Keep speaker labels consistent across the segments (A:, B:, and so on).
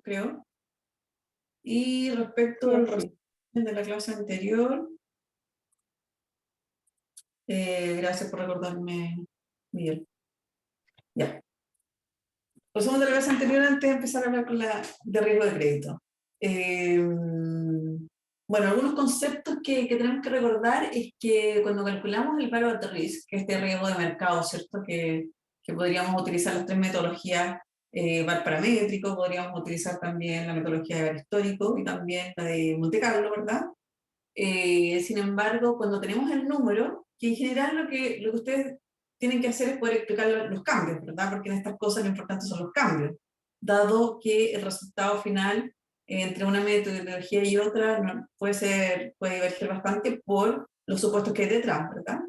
A: creo. Y respecto
B: Sí,
A: al
B: así.
A: resumen de la clase anterior, gracias por recordarme, Miguel. Ya. Resumen de la clase anterior antes de empezar a hablar con de riesgo de crédito. Bueno, algunos conceptos que tenemos que recordar es que cuando calculamos el value at risk, que es este riesgo de mercado, ¿cierto? Que podríamos utilizar las tres metodologías, VAR paramétrico, podríamos utilizar también la metodología de VAR histórico y también la de Monte Carlo, ¿verdad? Sin embargo, cuando tenemos el número, que en general lo que ustedes tienen que hacer es poder explicar los cambios, ¿verdad? Porque en estas cosas lo importante son los cambios, dado que el resultado final entre una metodología y otra puede diverger bastante por los supuestos que hay detrás, ¿verdad?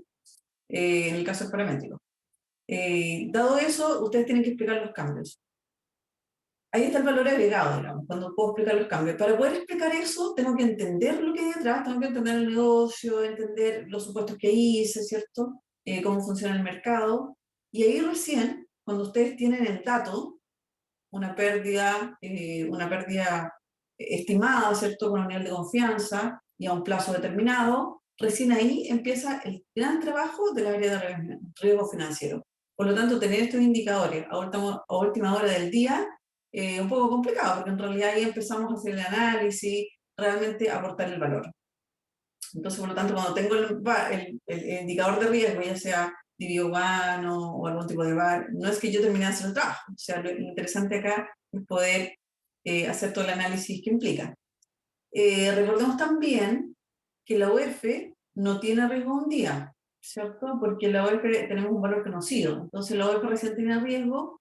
A: En el caso es paramétrico. Dado eso, ustedes tienen que explicar los cambios. Ahí está el valor agregado, digamos, cuando puedo explicar los cambios. Para poder explicar eso, tengo que entender lo que hay detrás, tengo que entender el negocio, entender los supuestos que hice, ¿cierto? Cómo funciona el mercado. Y ahí recién, cuando ustedes tienen el dato, una pérdida estimada, ¿cierto? Con un nivel de confianza y a un plazo determinado, recién ahí empieza el gran trabajo del área de riesgo financiero. Por lo tanto, tener estos indicadores a última hora del día un poco complicado, porque en realidad ahí empezamos a hacer el análisis, realmente aportar el valor. Entonces, por lo tanto, cuando tengo el indicador de riesgo, ya sea dividido humano o algún tipo de VAR, no es que yo termine de hacer el trabajo. O sea, lo interesante acá es poder hacer todo el análisis que implica. Recordemos también que la UEF no tiene riesgo un día, ¿cierto? Porque la UEF tenemos un valor conocido. Entonces, la UEF recién tiene riesgo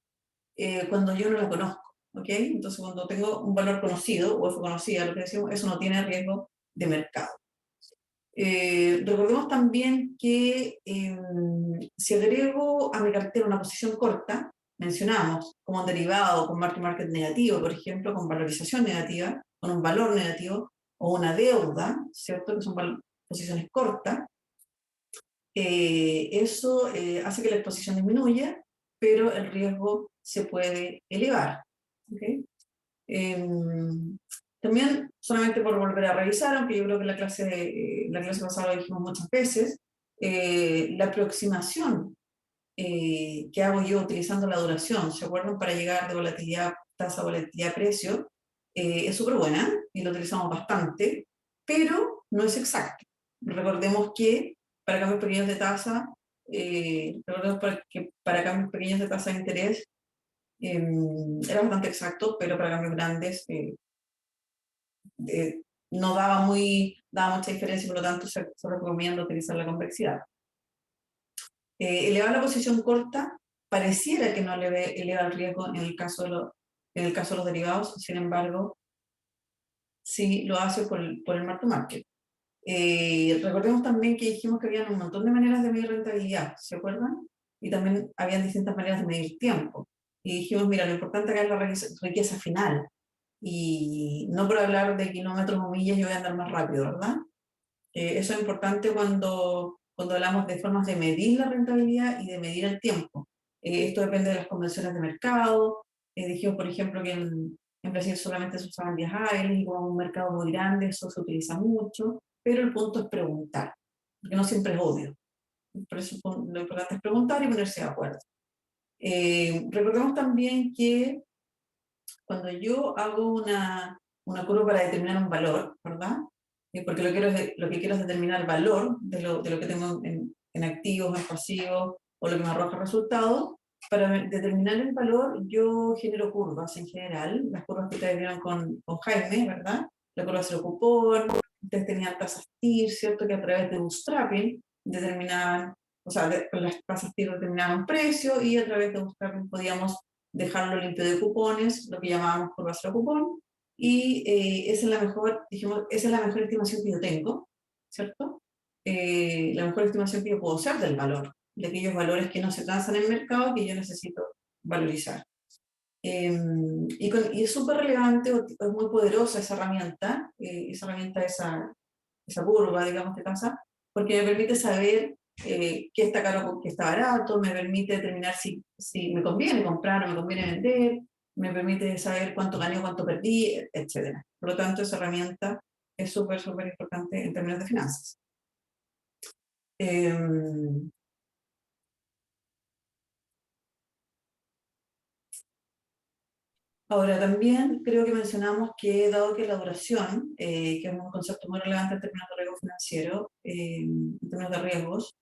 A: cuando yo no la conozco, ¿ok? Entonces, cuando tengo un valor conocido, UEF conocida, lo que decimos, eso no tiene riesgo de mercado. Recordemos también que si agrego a mi cartera una posición corta, mencionamos como un derivado con market negativo, por ejemplo, con valorización negativa, con un valor negativo, o una deuda, ¿cierto? Que son posiciones cortas, eso hace que la exposición disminuya, pero el riesgo se puede elevar. ¿Okay? También, solamente por volver a revisar, aunque yo creo que la clase pasada lo dijimos muchas veces, la aproximación que hago yo utilizando la duración, ¿se acuerdan? Para llegar de volatilidad, tasa, volatilidad, precio, es súper buena y lo utilizamos bastante, pero no es exacto. Recordemos que para cambios pequeños de tasa, que para cambios pequeños de tasa de interés era bastante exacto, pero para cambios grandes no daba mucha diferencia, por lo tanto se recomienda utilizar la convexidad. Elevar la posición corta pareciera que no eleva el riesgo en el caso de los derivados, sin embargo, sí lo hace por el mark to market. Recordemos también que dijimos que había un montón de maneras de medir rentabilidad, ¿se acuerdan? Y también habían distintas maneras de medir tiempo. Y dijimos, mira, lo importante acá es la riqueza final. Y no por hablar de kilómetros o millas yo voy a andar más rápido, ¿verdad? Eso es importante cuando hablamos de formas de medir la rentabilidad y de medir el tiempo. Esto depende de las convenciones de mercado. Dijimos, por ejemplo, que en Brasil solamente se usaban días hábiles y como un mercado muy grande eso se utiliza mucho, pero el punto es preguntar, porque no siempre es obvio. Por eso lo importante es preguntar y ponerse de acuerdo. Recordemos también que cuando yo hago una curva para determinar un valor, ¿verdad? Porque lo que quiero es determinar el valor de lo que tengo en activos, en pasivos, o lo que me arroja resultados. Para determinar el valor, yo genero curvas en general, las curvas que ustedes vieron con Jaime, ¿verdad? La curva cero cupón, ustedes tenían tasas TIR, ¿cierto? Que a través de bootstrapping determinaban, o sea, las tasas TIR determinaban un precio y a través de bootstrapping podíamos dejarlo limpio de cupones, lo que llamábamos curva cero cupón, y esa es la mejor estimación que yo tengo, ¿cierto? La mejor estimación que yo puedo hacer del valor, de aquellos valores que no se transan en el mercado que yo necesito valorizar. Y es súper relevante, es muy poderosa esa herramienta, esa curva, digamos, de tasa, porque me permite saber qué está caro, qué está barato, me permite determinar si me conviene comprar o me conviene vender, me permite saber cuánto gané o cuánto perdí, etc. Por lo tanto, esa herramienta es súper, súper importante en términos de finanzas. Ahora, también creo que mencionamos que, dado que la duración, que es un concepto muy relevante en términos de riesgo financiero, en términos de riesgos,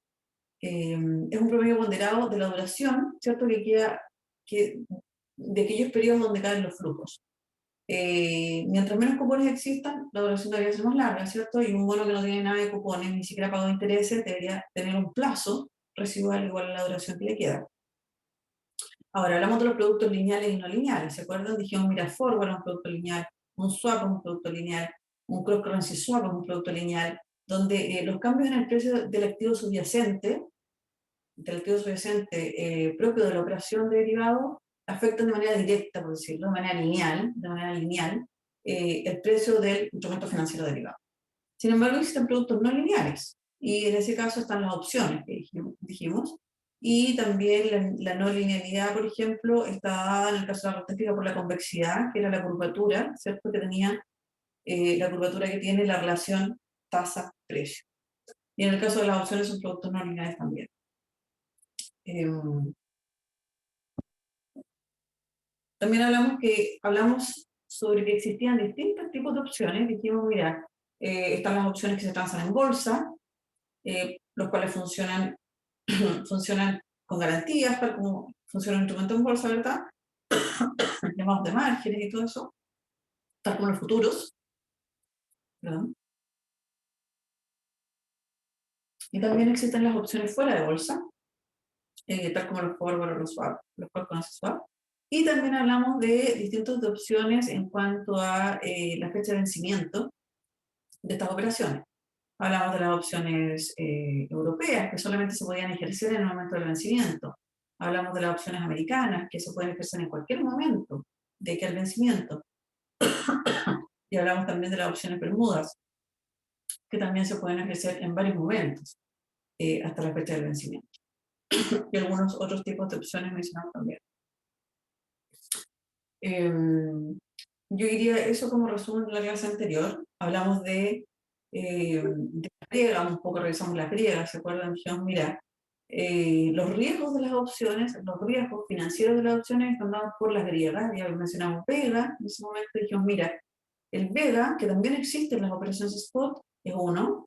A: es un promedio ponderado de la duración, ¿cierto? Que queda de aquellos periodos donde caen los flujos. Mientras menos cupones existan, la duración debería ser más larga, ¿cierto? Y un bono que no tiene nada de cupones, ni siquiera pago de intereses, debería tener un plazo residual igual a la duración que le queda. Ahora, hablamos de los productos lineales y no lineales. ¿Se acuerdan? Dijimos, mira, forward es un producto lineal, un swap es un producto lineal, un cross currency swap es un producto lineal, donde los cambios en el precio del activo subyacente propio de la operación de derivado afectan de manera directa, por decirlo, de manera lineal el precio del instrumento financiero derivado. Sin embargo, existen productos no lineales, y en ese caso están las opciones que dijimos, y también la no linealidad, por ejemplo, está dada en el caso de la renta fija por la convexidad, que era la curvatura, ¿cierto? Que tenía la curvatura que tiene la relación tasa-precio. Y en el caso de las opciones son productos no lineales también. También hablamos sobre que existían distintos tipos de opciones. Dijimos, mira, están las opciones que se transan en bolsa, los cuales funcionan con garantías, tal como funciona un instrumento en bolsa, ¿verdad? Llamados de márgenes y todo eso, tal como los futuros, ¿perdón? Y también existen las opciones fuera de bolsa, tal como los forward o los swap, los cuales con swap. Y también hablamos de distintas opciones en cuanto a la fecha de vencimiento de estas operaciones. Hablamos de las opciones europeas, que solamente se podían ejercer en el momento del vencimiento. Hablamos de las opciones americanas, que se pueden ejercer en cualquier momento de que el vencimiento. Y hablamos también de las opciones Bermudas, que también se pueden ejercer en varios momentos, hasta la fecha del vencimiento. Y algunos otros tipos de opciones mencionados también. Yo diría eso como resumen de la clase anterior. Hablamos de las griegas, un poco revisamos las griegas, ¿se acuerdan? Dijimos, mira, los riesgos de las opciones, los riesgos financieros de las opciones están dados por las griegas. Ya mencionamos Vega, en ese momento dijimos, mira, el Vega, que también existe en las operaciones spot, es 1.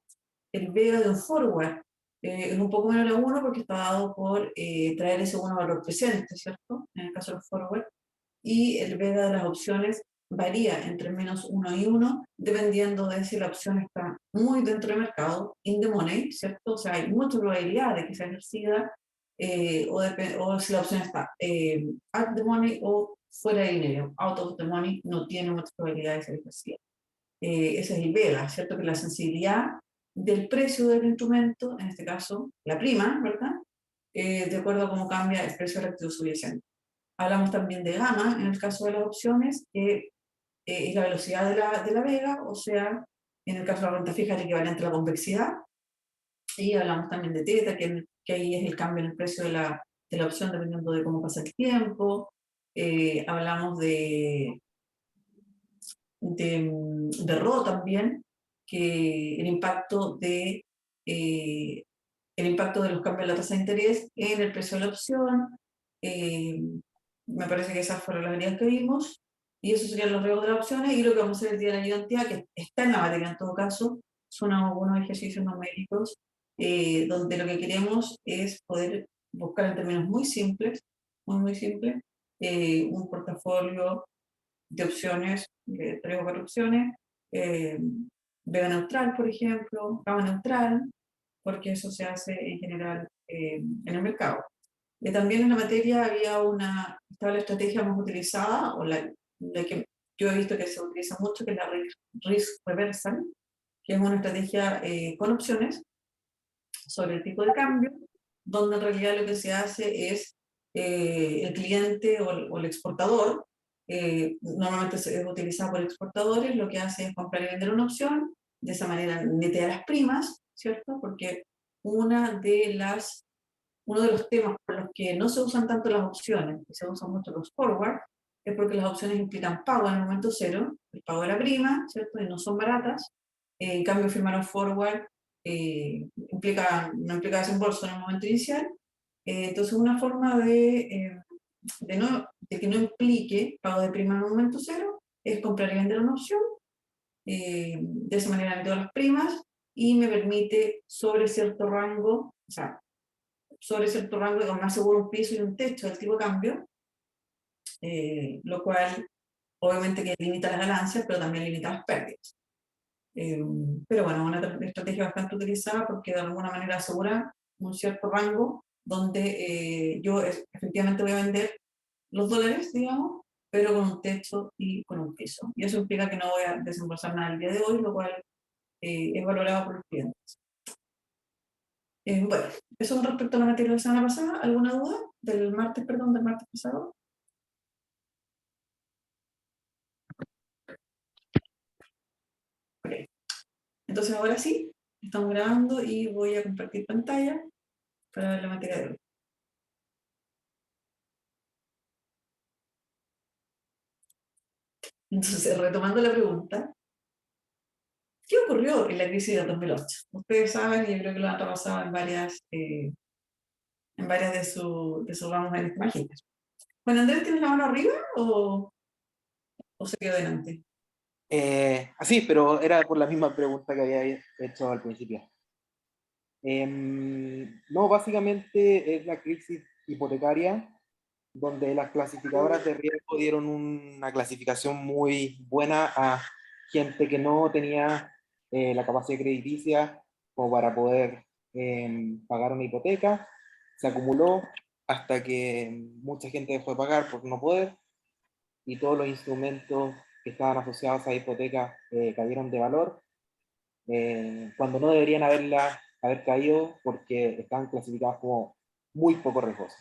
A: El Vega de un forward es un poco menor a 1 porque está dado por traer ese 1 valor presente, ¿cierto? En el caso de los forward. Y el Vega de las opciones varía entre -1 y 1, dependiendo de si la opción está muy dentro del mercado, in the money, ¿cierto? O sea, hay mucha probabilidad de que sea ejercida, o si la opción está at the money o fuera de dinero. Out of the money no tiene mucha probabilidad de ser ejercida. Ese es el Vega, ¿cierto? Que la sensibilidad del precio del instrumento, en este caso la prima, ¿verdad? De acuerdo a cómo cambia el precio del activo subyacente. Hablamos también de gamma en el caso de las opciones, que es la velocidad de la vega, o sea, en el caso de la renta fija, el equivalente a la convexidad. Y hablamos también de teta, que ahí es el cambio en el precio de la opción dependiendo de cómo pasa el tiempo. Hablamos de RO también, que el impacto de los cambios de la tasa de interés en el precio de la opción. Eh, Me parece que esas fueron las medidas que vimos, y esos serían los riesgos de las opciones, y lo que vamos a hacer el día de la identidad, que está en la materia en todo caso, son algunos ejercicios numéricos, donde lo que queremos es poder buscar en términos muy simples, muy simples, un portafolio de opciones, de 3 o 4 opciones, eh, vega neutral, por ejemplo, gamma neutral, porque eso se hace en general en el mercado. También en la materia estaba la estrategia más utilizada, o la que yo he visto que se utiliza mucho, que es la risk reversal, que es una estrategia con opciones sobre el tipo de cambio, donde en realidad lo que se hace es el cliente o el exportador, normalmente es utilizado por exportadores, lo que hace es comprar y vender una opción, de esa manera netea las primas, ¿cierto? Porque uno de los temas por los que no se usan tanto las opciones, que se usan mucho los forward, es porque las opciones implican pago en el momento cero, el pago de la prima, ¿cierto? Y no son baratas. En cambio, firmar un forward no implica desembolso en el momento inicial. Entonces, una forma de que no implique pago de prima en el momento cero es comprar y vender una opción. De esa manera meto las primas y me permite sobre cierto rango, o sea, sobre cierto rango, me aseguro un piso y un techo del tipo de cambio, lo cual obviamente que limita las ganancias, pero también limita las pérdidas. Pero bueno, una estrategia bastante utilizada porque de alguna manera asegura un cierto rango donde yo efectivamente voy a vender los dólares, digamos, pero con un techo y con un piso. Y eso implica que no voy a desembolsar nada el día de hoy, lo cual es valorado por los clientes. Bueno, eso con respecto a la materia de la semana pasada. ¿Alguna duda? Del martes, perdón, del martes pasado. Ok. Entonces ahora sí, estamos grabando y voy a compartir pantalla para ver la materia de hoy. Entonces, retomando la pregunta, ¿qué ocurrió en la crisis de 2008? Ustedes saben, y yo creo que lo han repasado en varias de sus ramos en esta página. Bueno, Andrés, ¿tienes la mano arriba o se quedó delante?
B: Así, pero era por la misma pregunta que había hecho al principio. No, básicamente es la crisis hipotecaria, donde las clasificadoras de riesgo dieron una clasificación muy buena a gente que no tenía la capacidad crediticia como para poder pagar una hipoteca. Se acumuló hasta que mucha gente dejó de pagar por no poder, y todos los instrumentos que estaban asociados a hipoteca cayeron de valor, cuando no deberían haber caído porque estaban clasificados como muy poco riesgosos.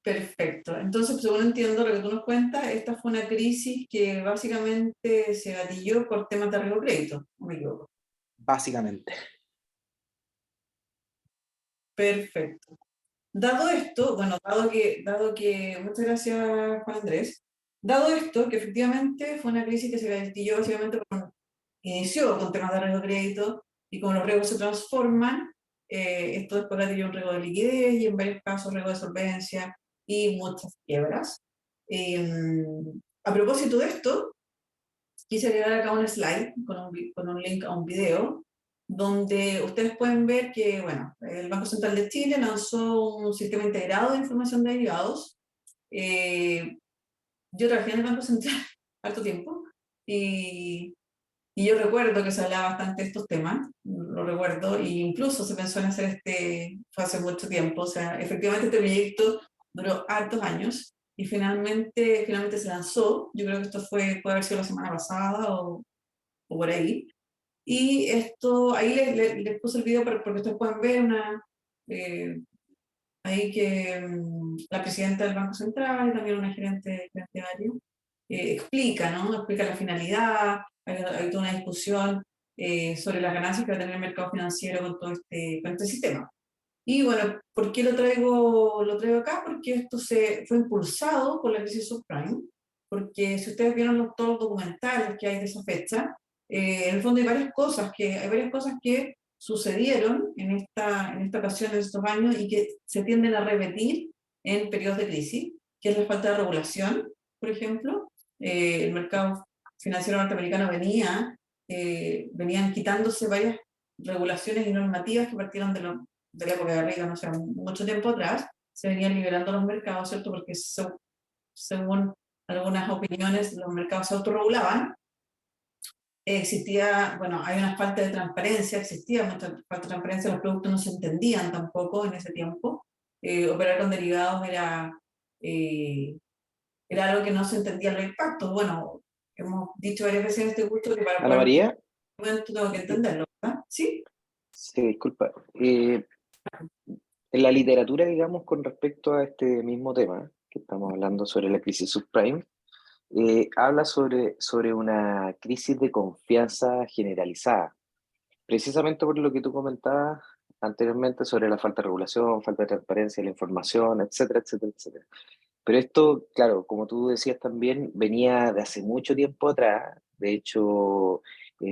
A: Perfecto. Entonces, según entiendo lo que tú nos cuentas, esta fue una crisis que básicamente se gatilló por temas de riesgo crédito, ¿no me equivoco?
B: Básicamente.
A: Perfecto. Dado esto, bueno, muchas gracias Juan Andrés, dado esto, que efectivamente fue una crisis que se gatilló básicamente inició con temas de riesgo crédito y como los riesgos se transforman, esto después gatilló un riesgo de liquidez y en varios casos riesgo de solvencia y muchas quiebras. A propósito de esto, quise agregar acá un slide con un link a un video donde ustedes pueden ver que, bueno, el Banco Central de Chile lanzó un sistema integrado de información de derivados. Eh, yo trabajé en el Banco Central harto tiempo y, y yo recuerdo que se hablaba bastante de estos temas, lo recuerdo, e incluso se pensó en hacer fue hace mucho tiempo, o sea, efectivamente este proyecto duró hartos años y finalmente se lanzó, yo creo que esto puede haber sido la semana pasada o por ahí, y esto, ahí les puse el video porque ustedes pueden ver eh, ahí que la presidenta del Banco Central y también una gerente de área explica, ¿no? Explica la finalidad, hay toda una discusión sobre las ganancias que va a tener el mercado financiero con este sistema. Y bueno, ¿por qué lo traigo acá? Porque esto fue impulsado por la crisis subprime, porque si ustedes vieron todos los documentales que hay de esa fecha, en el fondo hay varias cosas que sucedieron en esta ocasión, en estos años, y que se tienden a repetir en periodos de crisis, que es la falta de regulación, por ejemplo. El mercado financiero norteamericano venían quitándose varias regulaciones y normativas que partieron de la época de Reagan, o sea, mucho tiempo atrás, se venían liberando los mercados, ¿cierto? Porque según algunas opiniones, los mercados se autorregulaban. Existía, bueno, hay una falta de transparencia, existía mucha falta de transparencia, los productos no se entendían tampoco en ese tiempo. Operar con derivados eh, era algo que no se entendía los impactos. Bueno, hemos dicho varias veces en este curso que para
B: Ana
A: poder operar
B: María,
A: un momento tengo que entenderlo, ¿verdad? Sí,
B: sí, disculpa. En la literatura, digamos, con respecto a este mismo tema, que estamos hablando sobre la crisis subprime, habla sobre una crisis de confianza generalizada. Precisamente por lo que tú comentabas,
C: anteriormente sobre la falta de regulación, falta de transparencia de la información, etcétera, etcétera, etcétera. Pero esto, claro, como tú decías también, venía de hace mucho tiempo atrás. De hecho,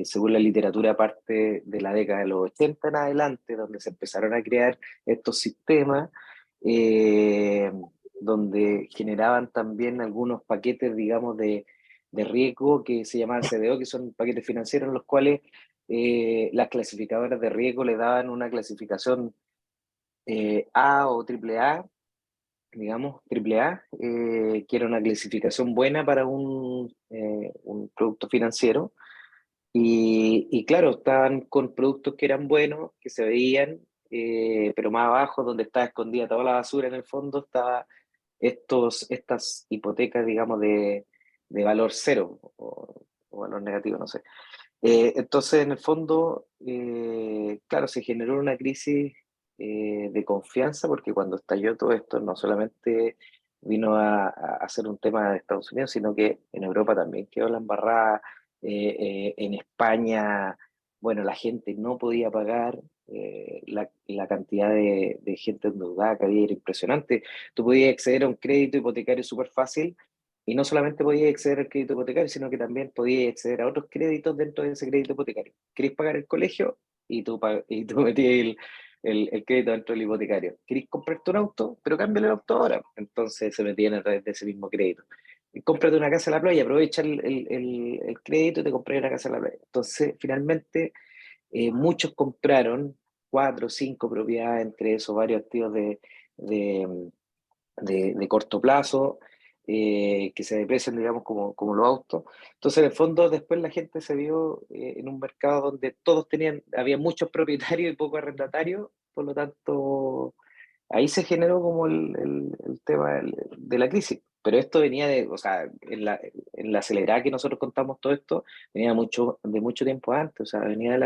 C: según la literatura, parte de la década de los 80 en adelante, donde se empezaron a crear estos sistemas, eh, donde generaban también algunos paquetes, digamos, de riesgo que se llamaban CDO, que son paquetes financieros en los cuales las clasificadoras de riesgo le daban una clasificación A o triple A, digamos, triple A, que era una clasificación buena para un producto financiero. Y claro, estaban con productos que eran buenos, que se veían, pero más abajo, donde estaba escondida toda la basura en el fondo, estaba estas hipotecas, digamos, de valor cero o valor negativo, no sé. Entonces, en el fondo, claro, se generó una crisis de confianza porque cuando estalló todo esto, no solamente vino a ser un tema de Estados Unidos, sino que en Europa también quedó la embarrada. En España, bueno, la gente no podía pagar, la cantidad de gente endeudada que había era impresionante. Tú podías acceder a un crédito hipotecario súper fácil y no solamente podías acceder al crédito hipotecario, sino que también podías acceder a otros créditos dentro de ese crédito hipotecario. ¿Querés pagar el colegio? Y tú metías el crédito dentro del hipotecario. ¿Querés comprarte un auto? Pero cámbiale el auto ahora. Entonces se metían a través de ese mismo crédito. Y cómprate una casa en la playa, aprovecha el crédito y te compré una casa en la playa. Entonces, finalmente, muchos compraron cuatro o cinco propiedades, entre esos varios activos de, de corto plazo, que se deprecian, digamos, como los autos. Entonces, en el fondo, después la gente se vio en un mercado donde todos tenían, había muchos propietarios y pocos arrendatarios, por lo tanto, ahí se generó como el tema de la crisis. Pero esto venía de, o sea, en la acelerada que nosotros contamos todo esto, venía de mucho tiempo antes, o sea, venía de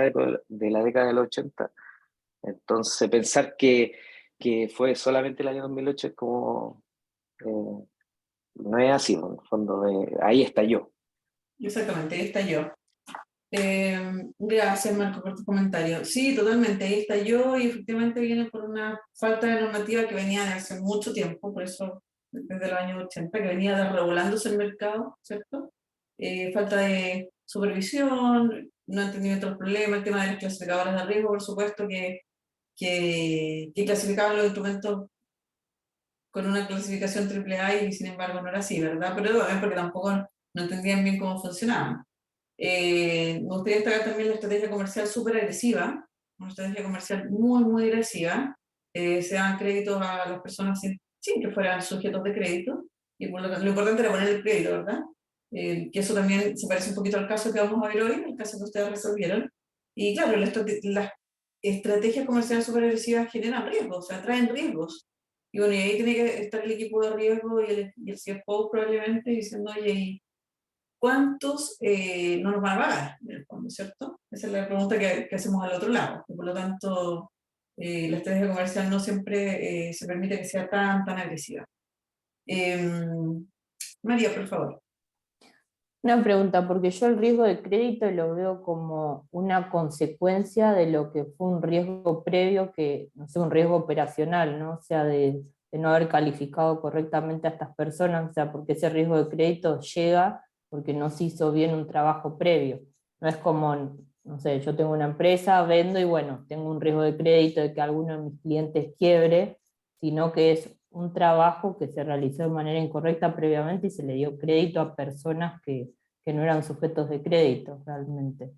C: la década de los 80. Entonces, pensar que fue solamente el año 2008 es como, no es así, ¿no? En el fondo, ahí estalló.
A: Exactamente, ahí está yo. Gracias, Marco, por tu comentario. Sí, totalmente, ahí está yo y efectivamente viene por una falta de normativa que venía de hace mucho tiempo, por eso desde los años 80, que venía desregulándose el mercado, ¿cierto? Falta de supervisión, no entendimiento del problema, el tema de las clasificadoras de riesgo, por supuesto, que clasificaban los instrumentos con una clasificación triple A y sin embargo no era así, ¿verdad? Pero también porque tampoco no entendían bien cómo funcionaban. Me gustaría destacar también la estrategia comercial súper agresiva, una estrategia comercial muy, muy agresiva. Se dan créditos a las personas sin que fueran sujetos de crédito, y por lo importante era poner el crédito, ¿verdad? Que eso también se parece un poquito al caso que vamos a ver hoy, el caso que ustedes resolvieron. Y claro, las estrategias comerciales súper agresivas generan riesgos, o sea, traen riesgos. Y bueno, y ahí tiene que estar el equipo de riesgo y el CFO probablemente diciendo, oye, ¿y cuántos no nos van a pagar, en el fondo, ¿cierto? Esa es la pregunta que hacemos al otro lado. Y por lo tanto, la estrategia comercial no siempre se permite que sea tan agresiva. María, por favor.
D: Una pregunta, porque yo el riesgo de crédito lo veo como una consecuencia de lo que fue un riesgo previo, que no sé, un riesgo operacional, ¿no? O sea, de no haber calificado correctamente a estas personas, o sea, porque ese riesgo de crédito llega porque no se hizo bien un trabajo previo. No es como, no sé, yo tengo una empresa, vendo y bueno, tengo un riesgo de crédito de que alguno de mis clientes quiebre, sino que es un trabajo que se realizó de manera incorrecta previamente y se le dio crédito a personas que no eran sujetos de crédito realmente.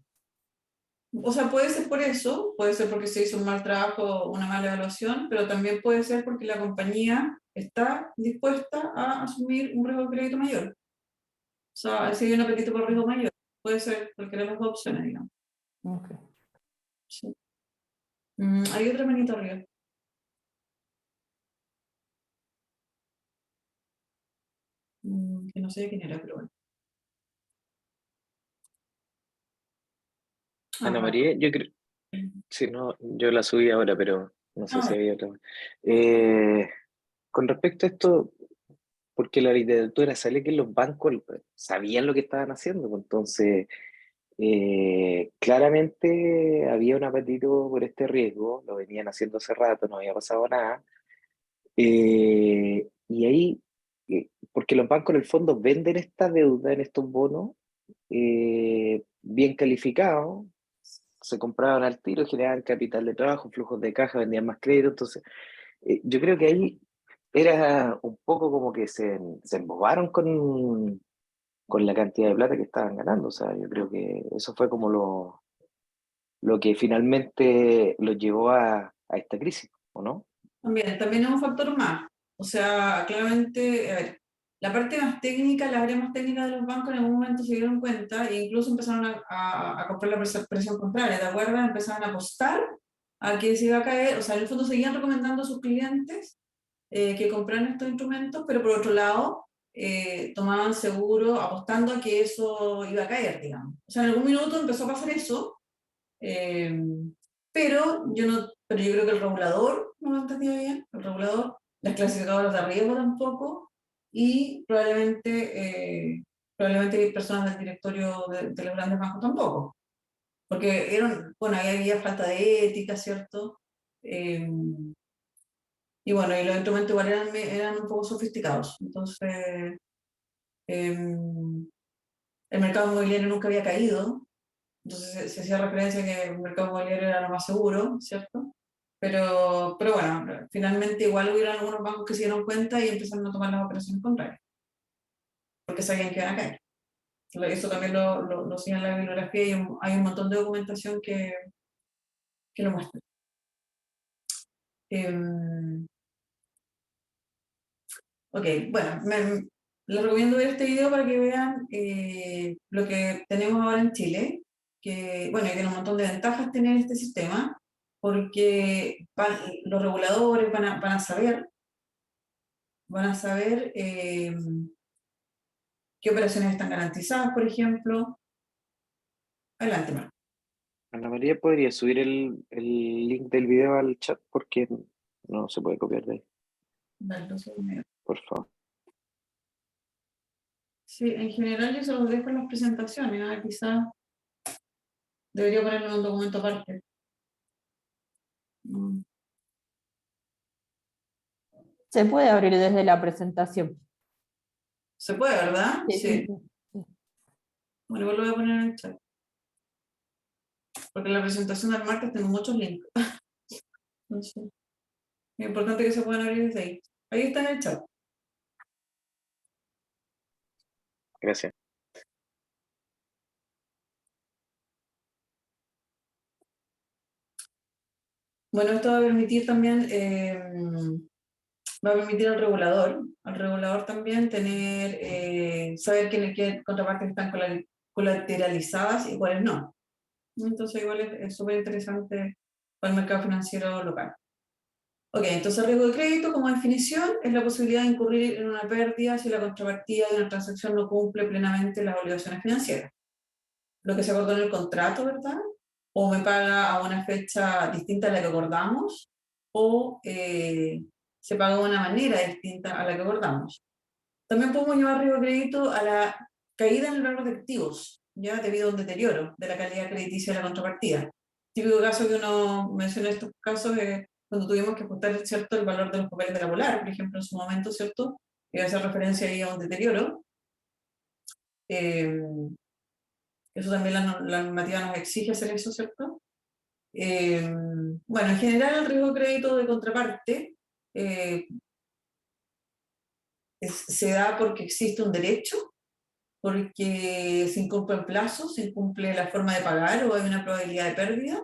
A: O sea, puede ser por eso, puede ser porque se hizo un mal trabajo, una mala evaluación, pero también puede ser porque la compañía está dispuesta a asumir un riesgo de crédito mayor. O sea, si hay un apetito por riesgo mayor, puede ser cualquiera de las dos opciones, digamos.
D: Okay.
A: Sí. Hay otra manito arriba. Que no sé de quién era, pero bueno.
C: Ana María, yo creo, sí, no, yo la subí ahora, pero no sé si
A: Ah,
C: había otra más. Con respecto a esto, porque la literatura sale que los bancos sabían lo que estaban haciendo, pues, entonces Claramente había un apetito por este riesgo, lo venían haciendo hace rato, no había pasado nada. Y ahí, porque los bancos en el fondo venden esta deuda en estos bonos bien calificados, se compraban al tiro, generaban capital de trabajo, flujos de caja, vendían más crédito. Entonces, yo creo que ahí era un poco como que se embobaron con la cantidad de plata que estaban ganando. O sea, yo creo que eso fue como lo que finalmente los llevó a esta crisis, ¿o no?
A: También es un factor más. O sea, claramente, a ver, la parte más técnica, las áreas más técnicas de los bancos en algún momento se dieron cuenta e incluso empezaron a comprar la presión contraria, ¿te acuerdas? Empezaron a apostar a que se iba a caer, o sea, en el fondo seguían recomendando a sus clientes que compraran estos instrumentos, pero por otro lado, tomaban seguro apostando a que eso iba a caer, digamos. O sea, en algún minuto empezó a pasar eso, eh, pero yo creo que el regulador no lo entendía bien, el regulador, las clasificadoras de riesgo tampoco, y probablemente hay personas del directorio de los grandes bancos tampoco, porque bueno, ahí había falta de ética, ¿cierto? Eh, y bueno, y los instrumentos igual eran un poco sofisticados, entonces el mercado inmobiliario nunca había caído, entonces se hacía referencia a que el mercado inmobiliario era lo más seguro, ¿cierto? Pero bueno, finalmente igual hubieron algunos bancos que se dieron cuenta y empezaron a tomar las operaciones contrarias, porque sabían que iban a caer. Eso también lo señala la bibliografía y hay un montón de documentación que lo muestra. Ok, bueno, les recomiendo ver este video para que vean lo que tenemos ahora en Chile, que bueno, y tiene un montón de ventajas tener este sistema, porque los reguladores van a saber qué operaciones están garantizadas, por ejemplo. Adelante, Marco.
C: Ana María, ¿podría subir el link del video al chat? Porque no se puede copiar de ahí,
A: Dale, lo subo medio.
C: por favor.
A: Sí, en general yo se los dejo en las presentaciones, quizás debería ponerlo en un documento aparte. Mm.
D: Se puede abrir desde la presentación.
A: Se puede, ¿verdad?
D: Sí, sí,
A: Sí.
D: sí.
A: Bueno, igual lo voy a poner en el chat. Porque en la presentación del martes tengo muchos links. Entonces, es importante que se puedan abrir desde ahí. Ahí está en el chat.
C: Gracias.
A: Bueno, esto va a permitir también, va a permitir al regulador también saber qué contrapartes están colateralizadas y cuáles no. Entonces igual es súper interesante para el mercado financiero local. Ok, entonces riesgo de crédito como definición es la posibilidad de incurrir en una pérdida si la contrapartida de una transacción no cumple plenamente las obligaciones financieras. Lo que se acordó en el contrato, ¿verdad? O me paga a una fecha distinta a la que acordamos, o se paga de una manera distinta a la que acordamos. También podemos llevar riesgo de crédito a la caída en el valor de activos, ya debido a un deterioro de la calidad crediticia de la contrapartida. Típico caso que uno menciona en estos casos es cuando tuvimos que ajustar, ¿cierto?, el valor de los papeles de la Polar, por ejemplo, en su momento, ¿cierto? Y hacer referencia ahí a un deterioro. Eh, Eso también la normativa nos exige hacer eso, ¿cierto? Bueno, en general el riesgo de crédito de contraparte eh, se da porque existe un derecho, porque se incumple el plazo, se incumple la forma de pagar o hay una probabilidad de pérdida.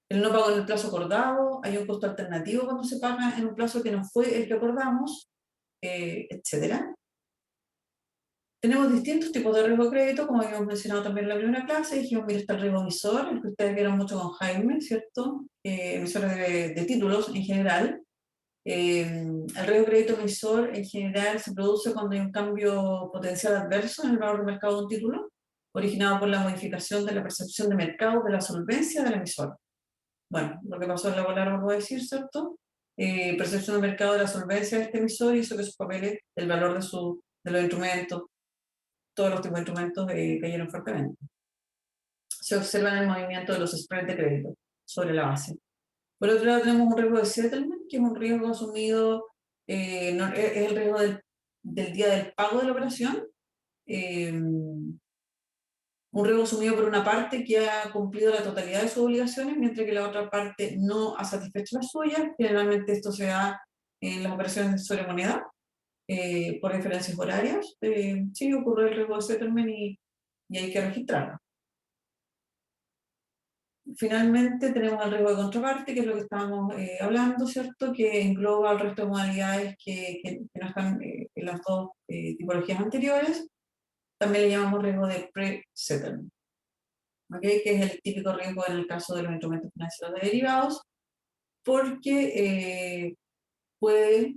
A: El no pago en el plazo acordado, hay un costo alternativo cuando se paga en un plazo que no fue el que acordamos, etc. Tenemos distintos tipos de riesgo de crédito, como habíamos mencionado también en la primera clase. Dijimos, mira, está el riesgo emisor, el que ustedes vieron mucho con Jaime, ¿cierto? Emisores de títulos en general. El riesgo de crédito emisor en general se produce cuando hay un cambio potencial adverso en el valor de mercado de un título, originado por la modificación de la percepción de mercado de la solvencia del emisor. Bueno, lo que pasó en la Polar, vamos a decir, ¿cierto? Percepción de mercado de la solvencia de este emisor hizo que sus papeles, el valor de los instrumentos, todos los tipos de instrumentos cayeron fuertemente. Se observa en el movimiento de los spreads de crédito sobre la base. Por otro lado tenemos un riesgo de settlement, que es un riesgo asumido, es el riesgo del día del pago de la operación, un riesgo asumido por una parte que ha cumplido la totalidad de sus obligaciones, mientras que la otra parte no ha satisfecho las suyas. Generalmente esto se da en las operaciones sobre moneda, por diferencias horarias. Sí, ocurre el riesgo de settlement y hay que registrarlo. Finalmente tenemos el riesgo de contraparte, que es lo que estábamos hablando, ¿cierto? Que engloba el resto de modalidades que no están en las dos tipologías anteriores. También le llamamos riesgo de pre-settlement, ¿okay? Que es el típico riesgo en el caso de los instrumentos financieros de derivados, porque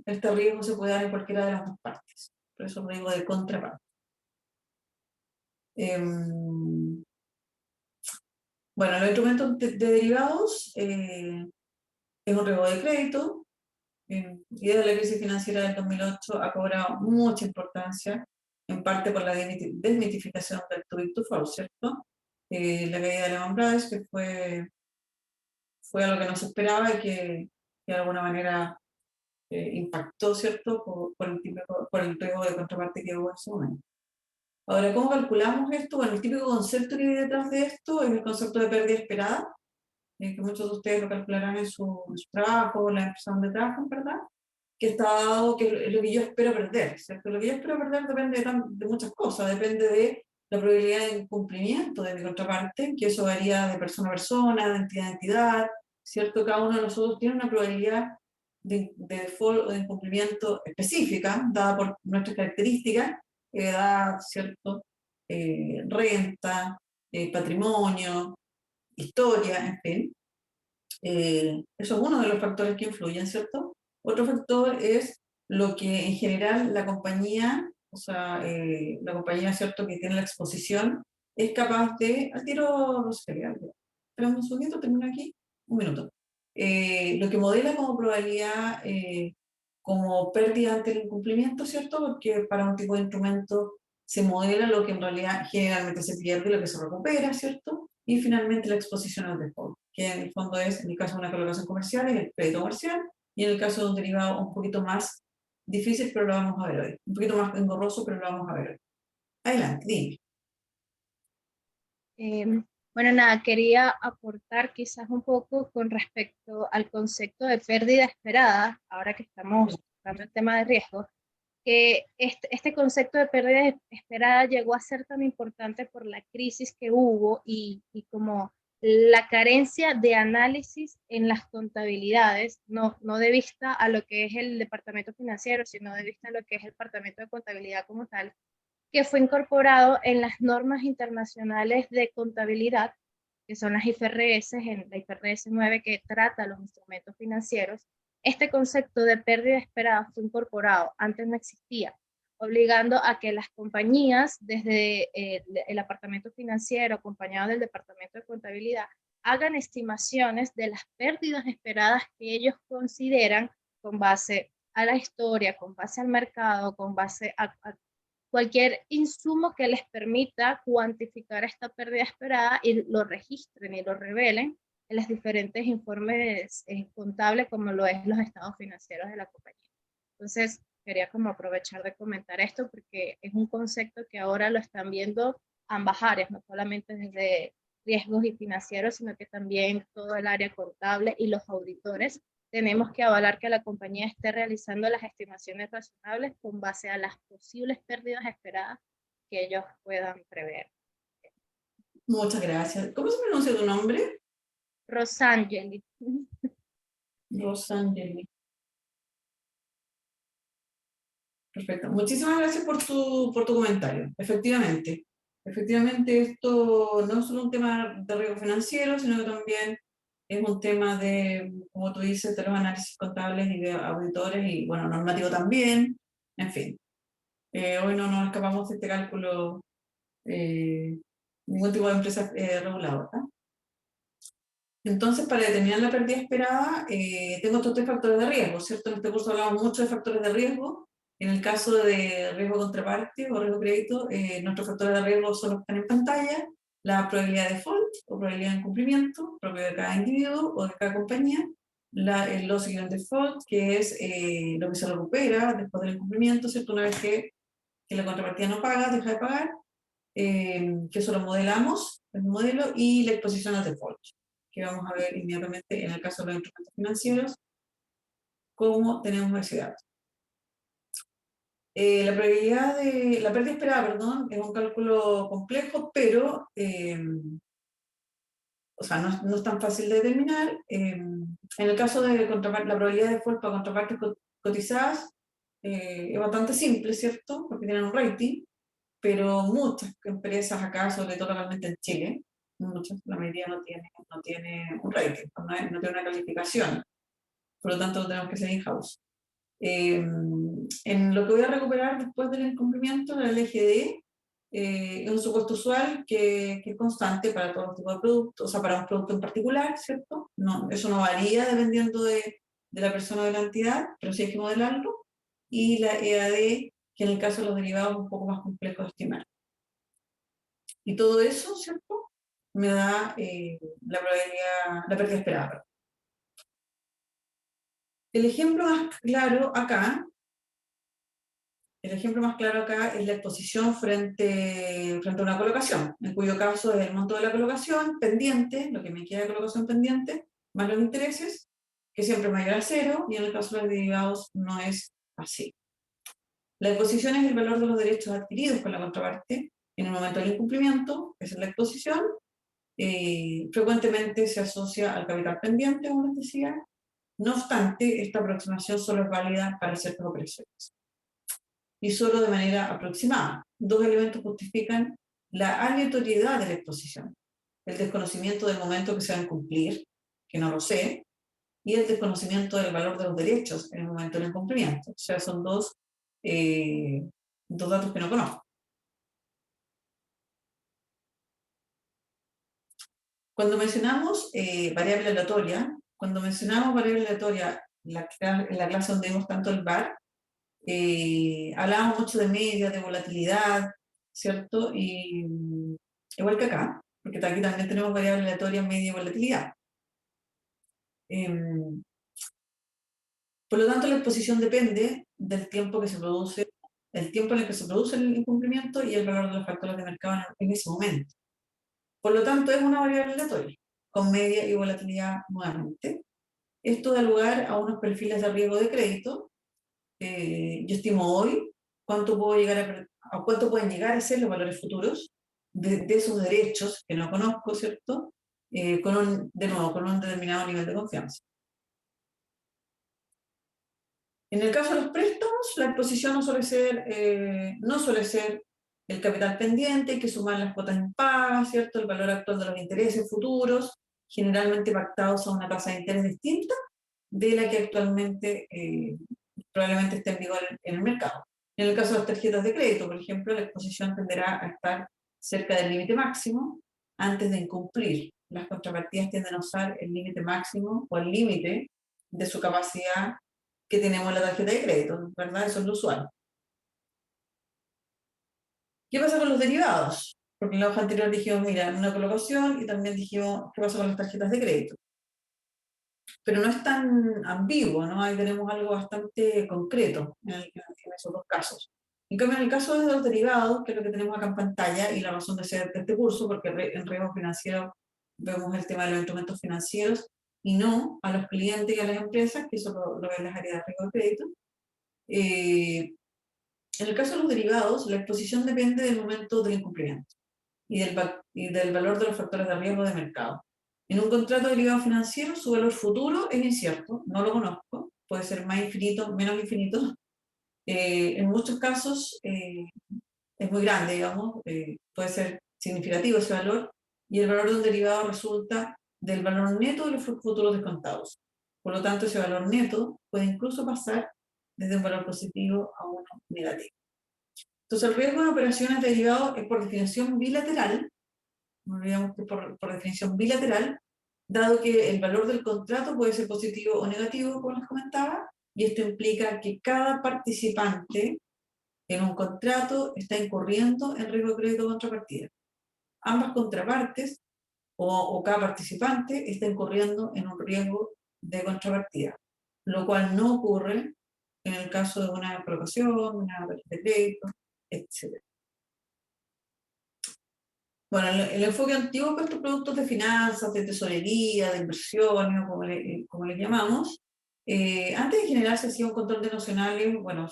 A: este riesgo se puede dar en cualquiera de las dos partes. Por eso riesgo de contraparte. Bueno, los instrumentos de derivados es un riesgo de crédito, y desde la crisis financiera del 2008 ha cobrado mucha importancia, en parte por la desmitificación del too big to fall, ¿cierto? La caída de Lehman Brothers, que fue algo que no se esperaba y que de alguna manera impactó, ¿cierto? Por el riesgo de contraparte que hubo en ese momento. Ahora, ¿cómo calculamos esto? Bueno, el típico concepto que hay detrás de esto es el concepto de pérdida esperada, que muchos de ustedes lo calcularán en su trabajo, en la empresa donde trabajan, ¿verdad? Que está dado, que es lo que yo espero perder, ¿cierto? Lo que yo espero perder depende de muchas cosas, depende de la probabilidad de incumplimiento de mi contraparte, que eso varía de persona a persona, de entidad a entidad, ¿cierto? Cada uno de nosotros tiene una probabilidad de default o de incumplimiento específica, dada por nuestras características, edad, ¿cierto? Renta, patrimonio, historia, en fin. Eso es uno de los factores que influyen, ¿cierto? Otro factor es lo que en general la compañía, o sea, la compañía, ¿cierto?, que tiene la exposición, es capaz de, al tiro, no sé, esperamos un segundito, termino aquí, un minuto. Lo que modela como probabilidad, como pérdida ante el incumplimiento, ¿cierto? Porque para un tipo de instrumento se modela lo que en realidad generalmente se pierde y lo que se recupera, ¿cierto? Y finalmente la exposición al default, que en el fondo es, en el caso de una colocación comercial, es el crédito comercial, y en el caso de un derivado un poquito más difícil, pero lo vamos a ver hoy. Un poquito más engorroso, pero lo vamos a ver hoy. Adelante, dime.
E: Bueno, nada, quería aportar quizás un poco con respecto al concepto de pérdida esperada, ahora que estamos tratando el tema de riesgo, que este concepto de pérdida esperada llegó a ser tan importante por la crisis que hubo y como la carencia de análisis en las contabilidades, no de vista a lo que es el departamento financiero, sino de vista a lo que es el departamento de contabilidad como tal, que fue incorporado en las normas internacionales de contabilidad, que son las IFRS, en la IFRS 9 que trata los instrumentos financieros. Este concepto de pérdida esperada fue incorporado, antes no existía, obligando a que las compañías, desde el departamento financiero, acompañado del departamento de contabilidad, hagan estimaciones de las pérdidas esperadas que ellos consideran con base a la historia, con base al mercado, con base a cualquier insumo que les permita cuantificar esta pérdida esperada y lo registren y lo revelen en los diferentes informes contables, como lo es los estados financieros de la compañía. Entonces, quería como aprovechar de comentar esto porque es un concepto que ahora lo están viendo ambas áreas, no solamente desde riesgos y financieros, sino que también todo el área contable y los auditores. Tenemos que avalar que la compañía esté realizando las estimaciones razonables con base a las posibles pérdidas esperadas que ellos puedan prever.
A: Muchas gracias. ¿Cómo se pronuncia tu nombre?
E: Rosangeli.
A: Rosangeli. Perfecto. Muchísimas gracias por tu comentario. Efectivamente, esto no es solo un tema de riesgo financiero, sino que también es un tema de, como tú dices, de los análisis contables y de auditores y, bueno, normativo también, en fin. Hoy no nos escapamos de este cálculo ningún tipo de empresa reguladora. Entonces, para determinar la pérdida esperada, tengo estos tres factores de riesgo, ¿cierto? En este curso hablamos mucho de factores de riesgo, En el caso de riesgo contraparte o riesgo crédito, nuestros factores de riesgo son los que están en pantalla, la probabilidad de default o probabilidad de incumplimiento, propio de cada individuo o de cada compañía, el loss given default, que es lo que se recupera después del incumplimiento, ¿cierto? Una vez que la contrapartida no paga, deja de pagar, que eso lo modelamos, el modelo, y la exposición al default, que vamos a ver inmediatamente en el caso de los instrumentos financieros, cómo tenemos ese dato. La probabilidad de, la pérdida esperada, perdón, es un cálculo complejo, pero, o sea, no es tan fácil de determinar. En el caso de la probabilidad de default para contrapartes cotizadas, es bastante simple, ¿cierto? Porque tienen un rating, pero muchas empresas acá, sobre todo realmente en Chile, muchas, la mayoría no tiene un rating, no tiene una calificación, por lo tanto lo tenemos que hacer in-house. En lo que voy a recuperar después del incumplimiento, la LGD es un supuesto usual que es constante para todos los tipos de productos, o sea, para un producto en particular, ¿cierto? No, eso no varía dependiendo de la persona o de la entidad, pero sí hay que modelarlo. Y la EAD, que en el caso de los derivados es un poco más complejo de estimar. Y todo eso, ¿cierto? Me da la probabilidad, la pérdida esperada. Perdón. El ejemplo más claro acá es la exposición frente a una colocación, en cuyo caso es el monto de la colocación pendiente, lo que me queda de colocación pendiente, más los intereses, que siempre es mayor a cero, y en el caso de los derivados no es así. La exposición es el valor de los derechos adquiridos con la contraparte en el momento del incumplimiento, esa es la exposición. Frecuentemente se asocia al capital pendiente, como les decía. No obstante, esta aproximación solo es válida para ciertas operaciones y solo de manera aproximada. Dos elementos justifican la aleatoriedad de la exposición: el desconocimiento del momento que se va a cumplir, que no lo sé, y el desconocimiento del valor de los derechos en el momento del incumplimiento. O sea, son dos datos que no conozco. Cuando mencionamos variable aleatoria, en la clase donde vimos tanto el VAR, hablábamos mucho de media, de volatilidad, ¿cierto? Y igual que acá, porque aquí también tenemos variable aleatoria, media y volatilidad. Por lo tanto, la exposición depende del tiempo que se produce, el tiempo en el que se produce el incumplimiento y el valor de los factores de mercado en ese momento. Por lo tanto, es una variable aleatoria, con media y volatilidad nuevamente. Esto da lugar a unos perfiles de riesgo de crédito. Yo estimo hoy cuánto pueden llegar a ser los valores futuros de esos derechos que no conozco, ¿cierto? Con un determinado nivel de confianza. En el caso de los préstamos, la exposición no suele ser el capital pendiente, hay que sumar las cuotas en paga, ¿cierto? El valor actual de los intereses futuros, generalmente pactados a una tasa de interés distinta de la que actualmente probablemente esté en vigor en el mercado. En el caso de las tarjetas de crédito, por ejemplo, la exposición tenderá a estar cerca del límite máximo antes de incumplir. Las contrapartidas tienden a usar el límite máximo o el límite de su capacidad que tenemos en la tarjeta de crédito, ¿verdad? Eso es lo usual. ¿Qué pasa con los derivados? Porque en la hoja anterior dijimos, mira, una colocación, y también dijimos, ¿qué pasa con las tarjetas de crédito? Pero no es tan ambiguo, ¿no? Ahí tenemos algo bastante concreto en esos dos casos. En cambio, en el caso de los derivados, que es lo que tenemos acá en pantalla, y la razón de ser de este curso, porque en riesgo financiero vemos el tema de los instrumentos financieros, y no a los clientes y a las empresas, que eso lo ven las áreas de riesgo de crédito. En el caso de los derivados, la exposición depende del momento del incumplimiento y del valor de los factores de riesgo de mercado. En un contrato de derivado financiero, su valor futuro es incierto, no lo conozco, puede ser más infinito, menos infinito. En muchos casos es muy grande, digamos, puede ser significativo ese valor, y el valor de un derivado resulta del valor neto de los futuros descontados. Por lo tanto, ese valor neto puede incluso pasar desde un valor positivo a uno negativo. Entonces, el riesgo de operaciones de derivados es por definición bilateral, no olvidemos que por definición bilateral, dado que el valor del contrato puede ser positivo o negativo, como les comentaba, y esto implica que cada participante en un contrato está incurriendo en riesgo de crédito contrapartida. Ambas contrapartes o cada participante está incurriendo en un riesgo de contrapartida, lo cual no ocurre en el caso de una colocación, una tarjeta de crédito, etc. Bueno, el enfoque antiguo para estos productos de finanzas, de tesorería, de inversiones, como le llamamos, antes de generar se hacía un control de nocionales, bueno,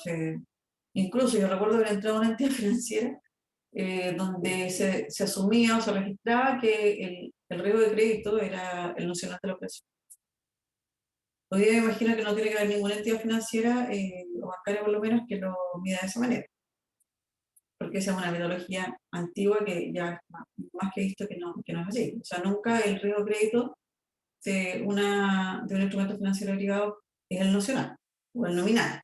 A: incluso yo recuerdo haber entrado a una entidad financiera donde se asumía o se registraba que el riesgo de crédito era el nocional de la operación. Hoy día me imagino que no tiene que haber ninguna entidad financiera, o bancaria por lo menos, que lo mida de esa manera, porque esa es una metodología antigua que ya más que visto que no es así. O sea, nunca el riesgo de crédito de un instrumento financiero derivado es el nocional o el nominal.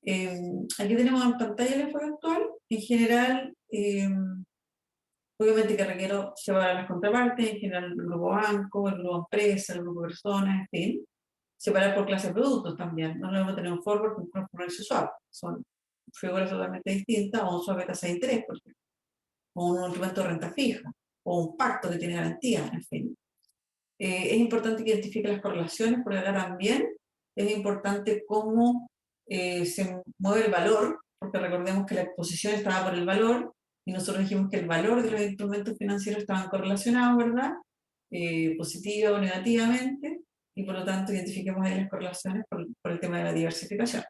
A: Aquí tenemos en pantalla el enfoque actual. En general, obviamente que requiero separar las contrapartes, en general el grupo banco, el grupo empresa, el grupo personas, en fin. Separar por clase de productos también. No lo vamos a tener un forward con un compromiso swap. Son figuras totalmente distintas, o un swap de tasa de interés, por ejemplo, o un instrumento de renta fija, o un pacto que tiene garantía, en fin. Es importante que identifique las correlaciones, porque acá también es importante cómo se mueve el valor, porque recordemos que la exposición estaba por el valor, y nosotros dijimos que el valor de los instrumentos financieros estaban correlacionados, ¿verdad? Positiva o negativamente, y por lo tanto identifiquemos ahí las correlaciones por el tema de la diversificación.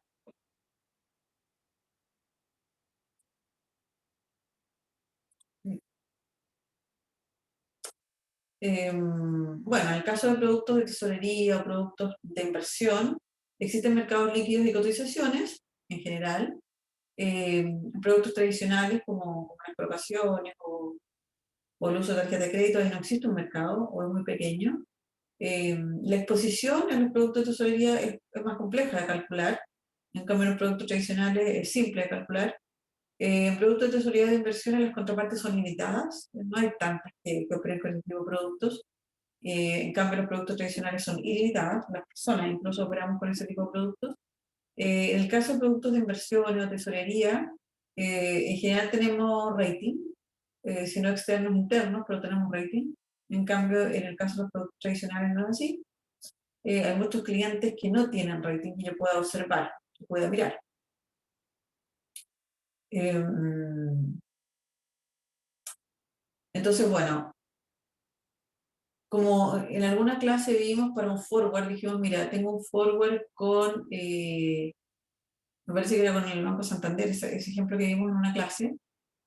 A: Bueno, en el caso de productos de tesorería o productos de inversión, existen mercados líquidos y cotizaciones en general. Productos tradicionales como las colocaciones o el uso de tarjeta de crédito, ahí no existe un mercado o es muy pequeño. La exposición en los productos de tesorería es más compleja de calcular, en cambio en los productos tradicionales es simple de calcular. En productos de tesorería de inversión las contrapartes son limitadas, no hay tantas que operen con este tipo de productos. En cambio los productos tradicionales son ilimitadas, las personas incluso operamos con ese tipo de productos. En el caso de productos de inversión o tesorería, en general tenemos rating, si no externos, internos, pero tenemos rating. En cambio, en el caso de los productos tradicionales no es así. Hay muchos clientes que no tienen rating que yo pueda observar, que pueda mirar. Entonces, bueno, como en alguna clase vimos para un forward, dijimos, mira, tengo un forward con, me parece que era con el Banco Santander, ese ejemplo que vimos en una clase,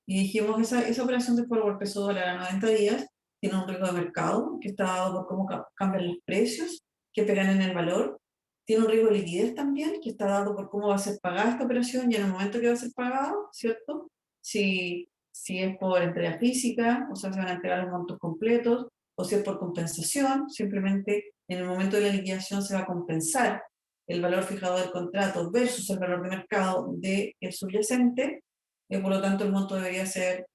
A: y dijimos, esa operación de forward peso dólar a 90 días tiene un riesgo de mercado que está dado por cómo cambian los precios, que pegan en el valor. Tiene un riesgo de liquidez también, que está dado por cómo va a ser pagada esta operación y en el momento que va a ser pagado, ¿cierto? Si es por entrega física, o sea, se van a entregar los montos completos, o si es por compensación, simplemente en el momento de la liquidación se va a compensar el valor fijado del contrato versus el valor de mercado del subyacente, por lo tanto el monto debería ser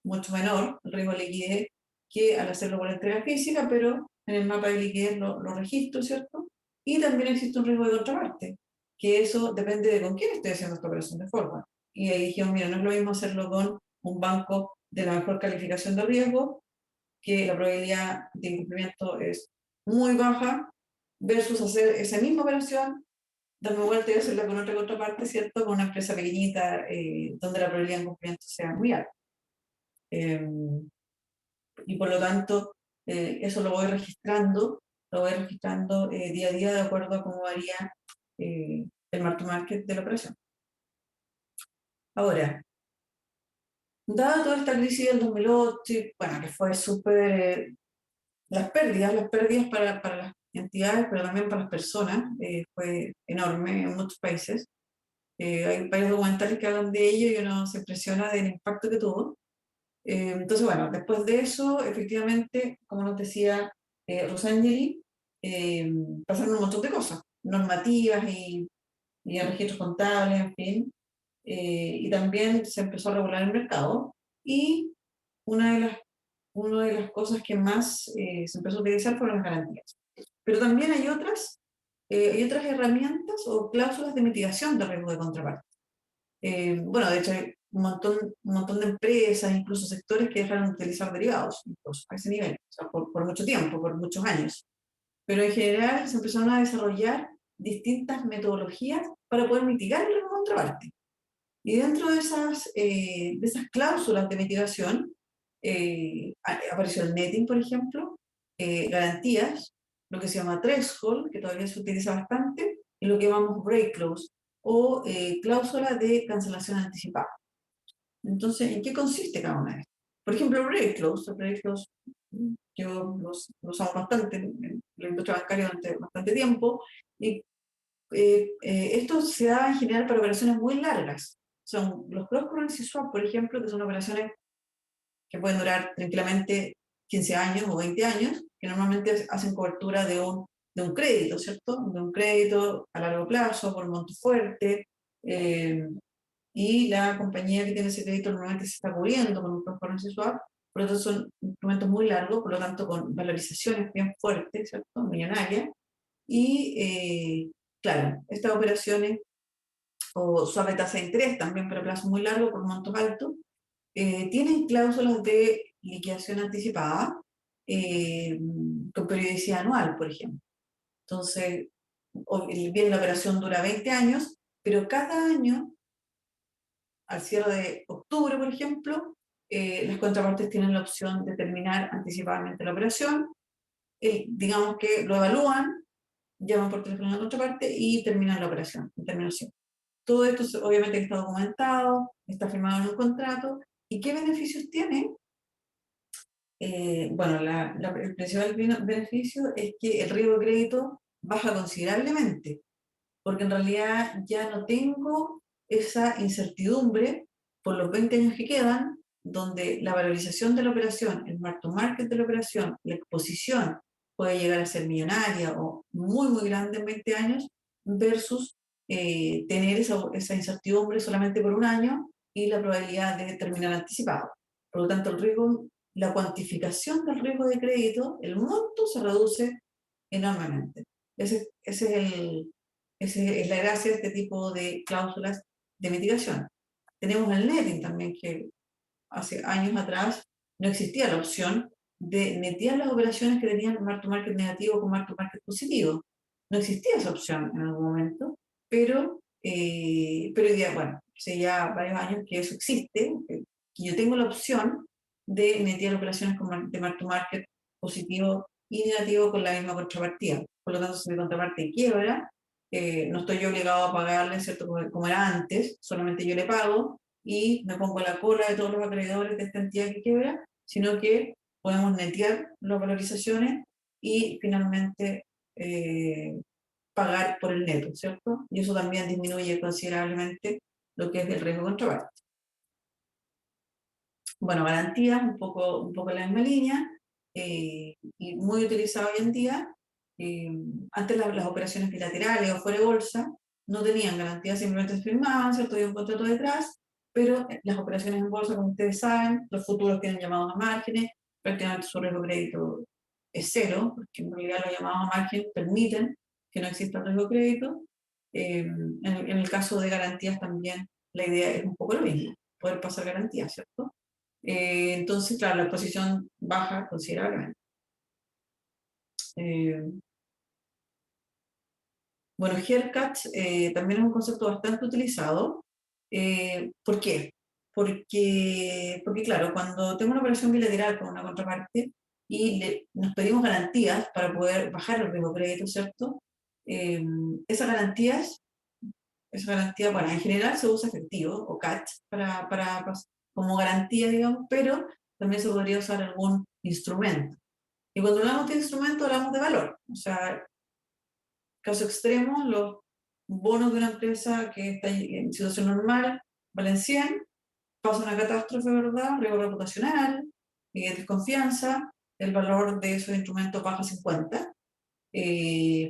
A: mucho menor, el riesgo de liquidez, que al hacerlo por entrega física, pero en el mapa de liquidez lo registro, ¿cierto? Y también existe un riesgo de contraparte, que eso depende de con quién estoy haciendo esta operación de forward. Y ahí dijimos, mira, no es lo mismo hacerlo con un banco de la mejor calificación de riesgo, que la probabilidad de incumplimiento es muy baja, versus hacer esa misma operación, darme vuelta y hacerla con otra contraparte, ¿cierto? Con una empresa pequeñita, donde la probabilidad de incumplimiento sea muy alta. Y por lo tanto, eso lo voy registrando día a día de acuerdo a cómo varía el mark to market de la operación. Ahora, dada toda esta crisis del 2008, bueno, que fue súper, las pérdidas para las entidades, pero también para las personas, fue enorme en muchos países. Hay varios documentales que hablan de ello y uno se impresiona del impacto que tuvo. Entonces, bueno, después de eso, efectivamente, como nos decía Rosangeli, pasaron un montón de cosas, normativas y registros contables, en fin, y también se empezó a regular el mercado, y una de las cosas que más se empezó a utilizar fueron las garantías. Pero también hay otras hay otras herramientas o cláusulas de mitigación de riesgo de contraparte. Bueno, de hecho hay un montón de empresas, incluso sectores que dejaron de utilizar derivados, incluso a ese nivel, o sea, por mucho tiempo, por muchos años. Pero en general se empezaron a desarrollar distintas metodologías para poder mitigar el riesgo de contraparte. Y dentro de esas cláusulas de mitigación, apareció el netting, por ejemplo, garantías, lo que se llama threshold, que todavía se utiliza bastante, y lo que llamamos break clause, o cláusula de cancelación anticipada. Entonces, ¿en qué consiste cada una de estas? Por ejemplo, el break clause yo lo usamos bastante en la industria bancaria durante bastante tiempo, y esto se da en general para operaciones muy largas. Son los cross currency swap, por ejemplo, que son operaciones que pueden durar tranquilamente 15 años o 20 años, que normalmente hacen cobertura de un crédito, ¿cierto? De un crédito a largo plazo, por monto fuerte, y la compañía que tiene ese crédito normalmente se está cubriendo con un cross currency swap, por lo tanto son instrumentos muy largos, por lo tanto con valorizaciones bien fuertes, ¿cierto? Millonarias, y claro, estas operaciones, o swap de tasa de interés también para plazos muy largos por montos altos, tienen cláusulas de liquidación anticipada con periodicidad anual, por ejemplo. Entonces, bien, la operación dura 20 años, pero cada año, al cierre de octubre, por ejemplo, las contrapartes tienen la opción de terminar anticipadamente la operación. Digamos que lo evalúan, llaman por teléfono a la contraparte y terminan la operación, en terminación. Todo esto obviamente está documentado, está firmado en un contrato. ¿Y qué beneficios tiene? Bueno, el principal beneficio es que el riesgo de crédito baja considerablemente, porque en realidad ya no tengo esa incertidumbre por los 20 años que quedan, donde la valorización de la operación, el mark to market de la operación, la exposición puede llegar a ser millonaria o muy, muy grande en 20 años, versus tener esa incertidumbre solamente por un año y la probabilidad de terminar anticipado. Por lo tanto, el riesgo, la cuantificación del riesgo de crédito, el monto se reduce enormemente. Esa es la gracia de este tipo de cláusulas de mitigación. Tenemos el netting también, que hace años atrás no existía la opción de netear las operaciones que tenían mark to market negativo con mark to market positivo. No existía esa opción en algún momento, pero hoy día, bueno, hace ya varios años que eso existe, que yo tengo la opción de netear operaciones de mark to market positivo y negativo con la misma contrapartida. Por lo tanto, si mi contraparte quiebra, no estoy yo obligado a pagarle, ¿cierto? Como era antes, solamente yo le pago y me pongo a la cola de todos los acreedores de esta entidad que quiebra, sino que podemos netear las valorizaciones y finalmente pagar por el neto, ¿cierto? Y eso también disminuye considerablemente lo que es el riesgo contraparte. Bueno, garantías, un poco en la misma línea, y muy utilizado hoy en día. Antes las operaciones bilaterales o fuera de bolsa no tenían garantías, simplemente se firmaban, ¿cierto? Había un contrato detrás, pero las operaciones en bolsa, como ustedes saben, los futuros tienen llamados a márgenes, prácticamente su riesgo de crédito es cero, porque en realidad los llamados a margen permiten que no exista riesgo de crédito. En el caso de garantías también la idea es un poco lo mismo, poder pasar garantías, ¿cierto? Entonces, claro, la exposición baja considerablemente. Bueno, haircut también es un concepto bastante utilizado. ¿Por qué? Porque, claro, cuando tengo una operación bilateral con una contraparte y nos pedimos garantías para poder bajar el riesgo de crédito, ¿cierto? Eh, esas garantías, bueno, en general se usa efectivo o CAT como garantía, digamos, pero también se podría usar algún instrumento. Y cuando hablamos de instrumento, hablamos de valor. O sea, caso extremo, los bonos de una empresa que está en situación normal valen 100, pasa una catástrofe, ¿verdad? Riesgo reputacional, desconfianza, el valor de esos instrumentos baja a 50.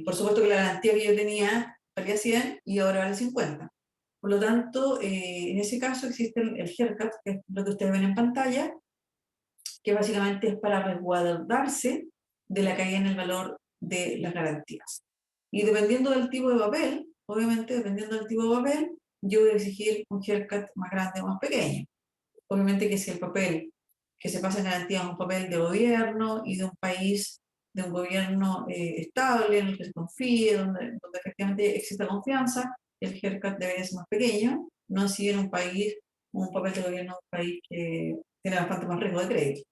A: Por supuesto que la garantía que yo tenía valía 100 y ahora vale 50. Por lo tanto, en ese caso existe el haircut, que es lo que ustedes ven en pantalla, que básicamente es para resguardarse de la caída en el valor de las garantías. Y dependiendo del tipo de papel, obviamente dependiendo del tipo de papel, yo voy a exigir un haircut más grande o más pequeño. Obviamente que si el papel que se pasa en garantía es un papel de gobierno y de un país, de un gobierno estable, en el que se confíe, donde efectivamente exista confianza, el haircut debe ser más pequeño, no si en un país, un papel de gobierno de un país que tiene bastante más riesgo de crédito.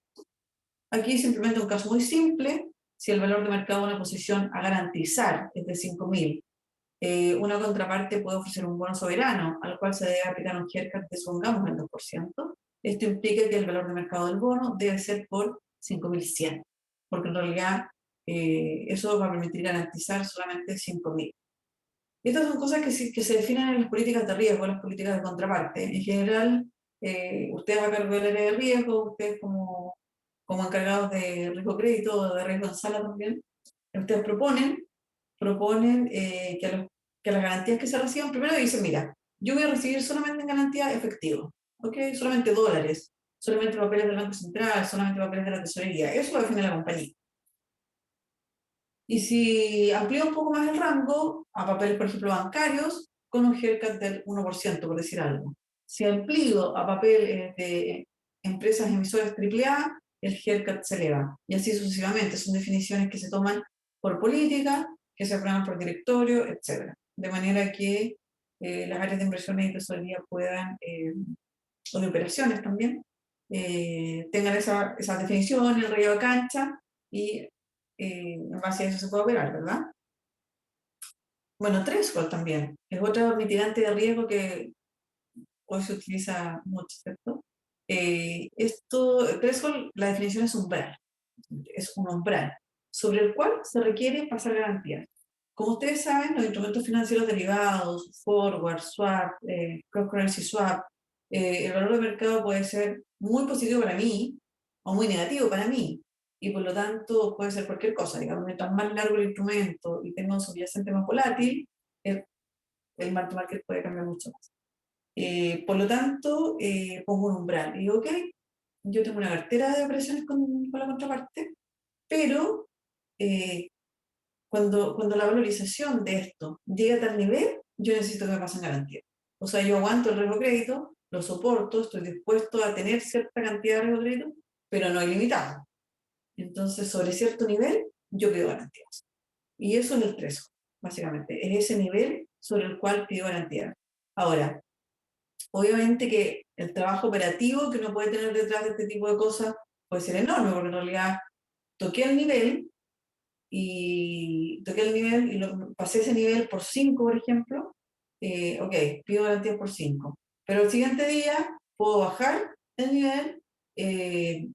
A: Aquí simplemente un caso muy simple, si el valor de mercado de una posición a garantizar es de 5.000, una contraparte puede ofrecer un bono soberano al cual se debe aplicar un haircut de, supongamos, el 2%. Esto implica que el valor de mercado del bono debe ser por 5.100, porque en realidad eso va a permitir garantizar solamente 5.000. Estas son cosas que se definen en las políticas de riesgo, en las políticas de contraparte. En general, ustedes a cargo del área de riesgo, ustedes como encargados de riesgo crédito o de riesgo en sala también, ustedes proponen que las garantías que se reciban, primero dicen, mira, yo voy a recibir solamente en garantía efectivo, ¿ok? Solamente dólares, solamente papeles del Banco Central, solamente papeles de la tesorería, eso lo define la compañía. Y si amplío un poco más el rango, a papeles, por ejemplo, bancarios, con un haircut del 1%, por decir algo. Si amplío a papeles de empresas emisoras AAA, el haircut se eleva. Y así sucesivamente. Son definiciones que se toman por política, que se aprueban por directorio, etc. De manera que las áreas de inversiones y tesorería puedan, o de operaciones también, tengan esa definición, el relleno de cancha, y en base a eso se puede operar, ¿verdad? Bueno, threshold también, es otro mitigante de riesgo que hoy se utiliza mucho, ¿cierto? Threshold, la definición es un umbral sobre el cual se requiere pasar garantías. Como ustedes saben, los instrumentos financieros derivados, forward, swap, cross currency swap, el valor de mercado puede ser muy positivo para mí o muy negativo para mí, y por lo tanto puede ser cualquier cosa. Digamos, mientras más largo el instrumento y tenga un subyacente más volátil, el mark to market puede cambiar mucho más. Por lo tanto, pongo un umbral y digo, ok, yo tengo una cartera de operaciones con la contraparte, pero cuando la valorización de esto llega a tal nivel, yo necesito que me pasen garantía. O sea, yo aguanto el riesgo crédito, lo soporto, estoy dispuesto a tener cierta cantidad de riesgo crédito, pero no ilimitado. Entonces, sobre cierto nivel, yo pido garantías. Y eso es el threshold, básicamente. Es ese nivel sobre el cual pido garantía. Ahora, obviamente que el trabajo operativo que uno puede tener detrás de este tipo de cosas puede ser enorme, porque en realidad toqué el nivel y pasé ese nivel por 5, por ejemplo, ok, pido garantías por 5. Pero el siguiente día puedo bajar el nivel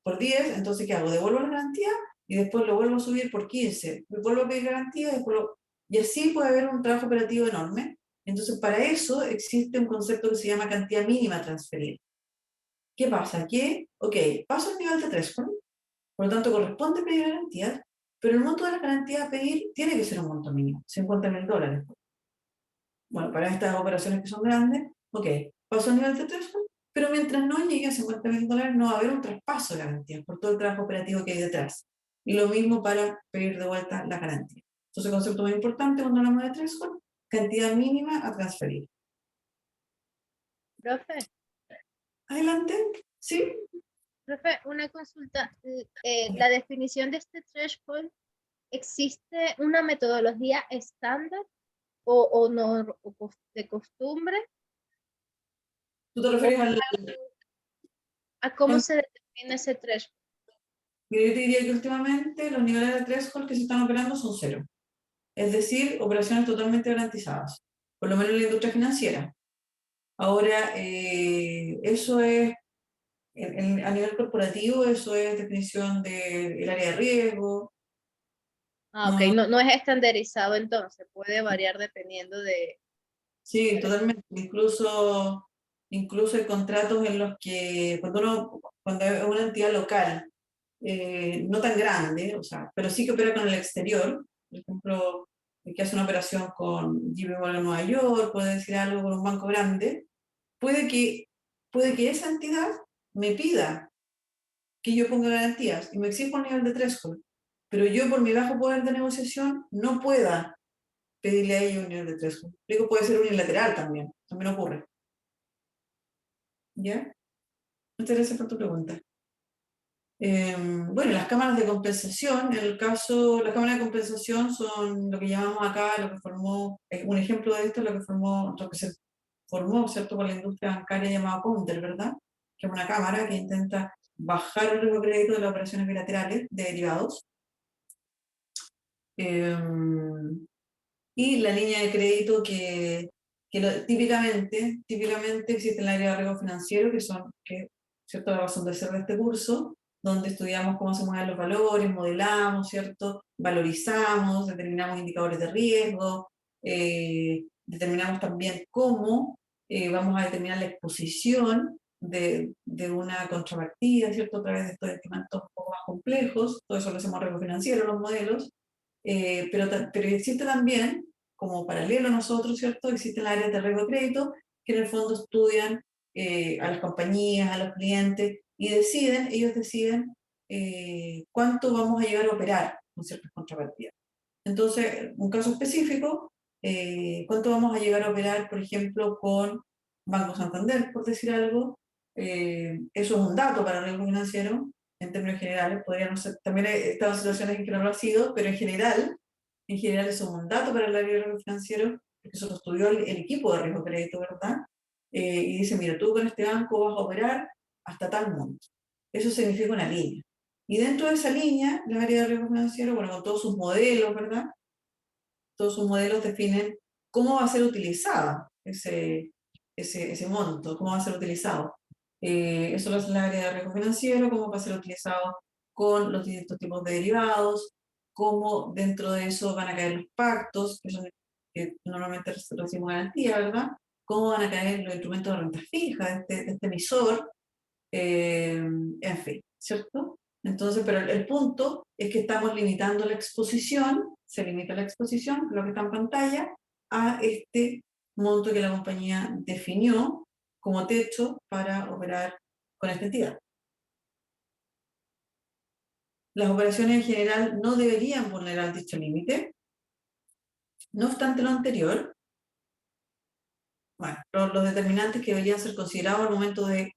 A: por 10, entonces ¿qué hago? Devuelvo la garantía y después lo vuelvo a subir por 15. Me vuelvo a pedir garantía y así puede haber un trabajo operativo enorme. Entonces, para eso existe un concepto que se llama cantidad mínima a transferir. ¿Qué pasa? Que, ok, paso al nivel de threshold, por lo tanto corresponde pedir garantías, pero el monto de la garantía a pedir tiene que ser un monto mínimo, $50.000. Bueno, para estas operaciones que son grandes, ok, paso al nivel de threshold, pero mientras no llegue a $50.000 no va a haber un traspaso de garantías por todo el trabajo operativo que hay detrás. Y lo mismo para pedir de vuelta la garantía. Entonces, concepto muy importante cuando hablamos de threshold, cantidad mínima a transferir.
E: Profe,
A: Adelante, sí.
E: profe, una consulta. La definición de este threshold, ¿existe una metodología estándar o no de costumbre?
A: ¿Tú te refieres
E: ¿A cómo se determina ese threshold?
A: Yo te diría que últimamente los niveles de threshold que se están operando son 0. Es decir, operaciones totalmente garantizadas, por lo menos en la industria financiera. Ahora, eso es, a nivel corporativo, eso es definición del área de riesgo.
E: Ah, ok, no es estandarizado entonces, puede variar dependiendo de...
A: Sí, totalmente. Incluso hay contratos en los que cuando es una entidad local, no tan grande, o sea, pero sí que opera con el exterior, por ejemplo, el que hace una operación con JP Morgan Nueva York, puede decir algo con un banco grande, puede que esa entidad me pida que yo ponga garantías y me exija un nivel de threshold, pero yo por mi bajo poder de negociación no pueda pedirle a ellos un nivel de threshold. Luego puede ser unilateral también ocurre. ¿Ya? Muchas gracias por tu pregunta. Bueno, las cámaras de compensación, en el caso, las cámaras de compensación son lo que llamamos acá, lo que formó, un ejemplo de esto es lo que se formó, ¿cierto?, por la industria bancaria llamada Counter, ¿verdad? Que es una cámara que intenta bajar el riesgo de crédito de las operaciones bilaterales de derivados. Y la línea de crédito típicamente existe en el área de riesgo financiero, que ¿cierto?, la razón de ser de este curso, donde estudiamos cómo se mueven los valores, modelamos, ¿cierto?, valorizamos, determinamos indicadores de riesgo, determinamos también cómo vamos a determinar la exposición de una contrapartida, ¿cierto?, a través de estos instrumentos un poco más complejos. Todo eso lo hacemos riesgo financiero, los modelos. Pero existe también, como paralelo a nosotros, ¿cierto?, existen las áreas de riesgo de crédito que en el fondo estudian a las compañías, a los clientes, y ellos deciden cuánto vamos a llegar a operar con ciertas contrapartidas. Entonces, un caso específico, cuánto vamos a llegar a operar, por ejemplo, con Banco Santander, por decir algo. Eso es un dato para el riesgo financiero, en términos generales. Podría no ser, también he estado en situaciones en que no lo ha sido, pero en general eso es un dato para el área de riesgo financiero, porque eso lo estudió el equipo de riesgo de crédito, ¿verdad? Y dice, mira, tú con este banco vas a operar hasta tal monto. Eso significa una línea. Y dentro de esa línea, la área de riesgo financiero, bueno, con todos sus modelos, ¿verdad? Todos sus modelos definen cómo va a ser utilizada ese monto, cómo va a ser utilizado. Eso lo hace la área de riesgo financiero, cómo va a ser utilizado con los distintos tipos de derivados, cómo dentro de eso van a caer los pactos, que normalmente recibimos garantía, ¿verdad? Cómo van a caer los instrumentos de renta fija de este emisor, en fin, ¿cierto? Entonces, pero el punto es que estamos limitando la exposición, se limita la exposición, lo que está en pantalla, a este monto que la compañía definió como techo para operar con esta entidad. Las operaciones en general no deberían vulnerar dicho límite. No obstante lo anterior, bueno, los determinantes que deberían ser considerados al momento de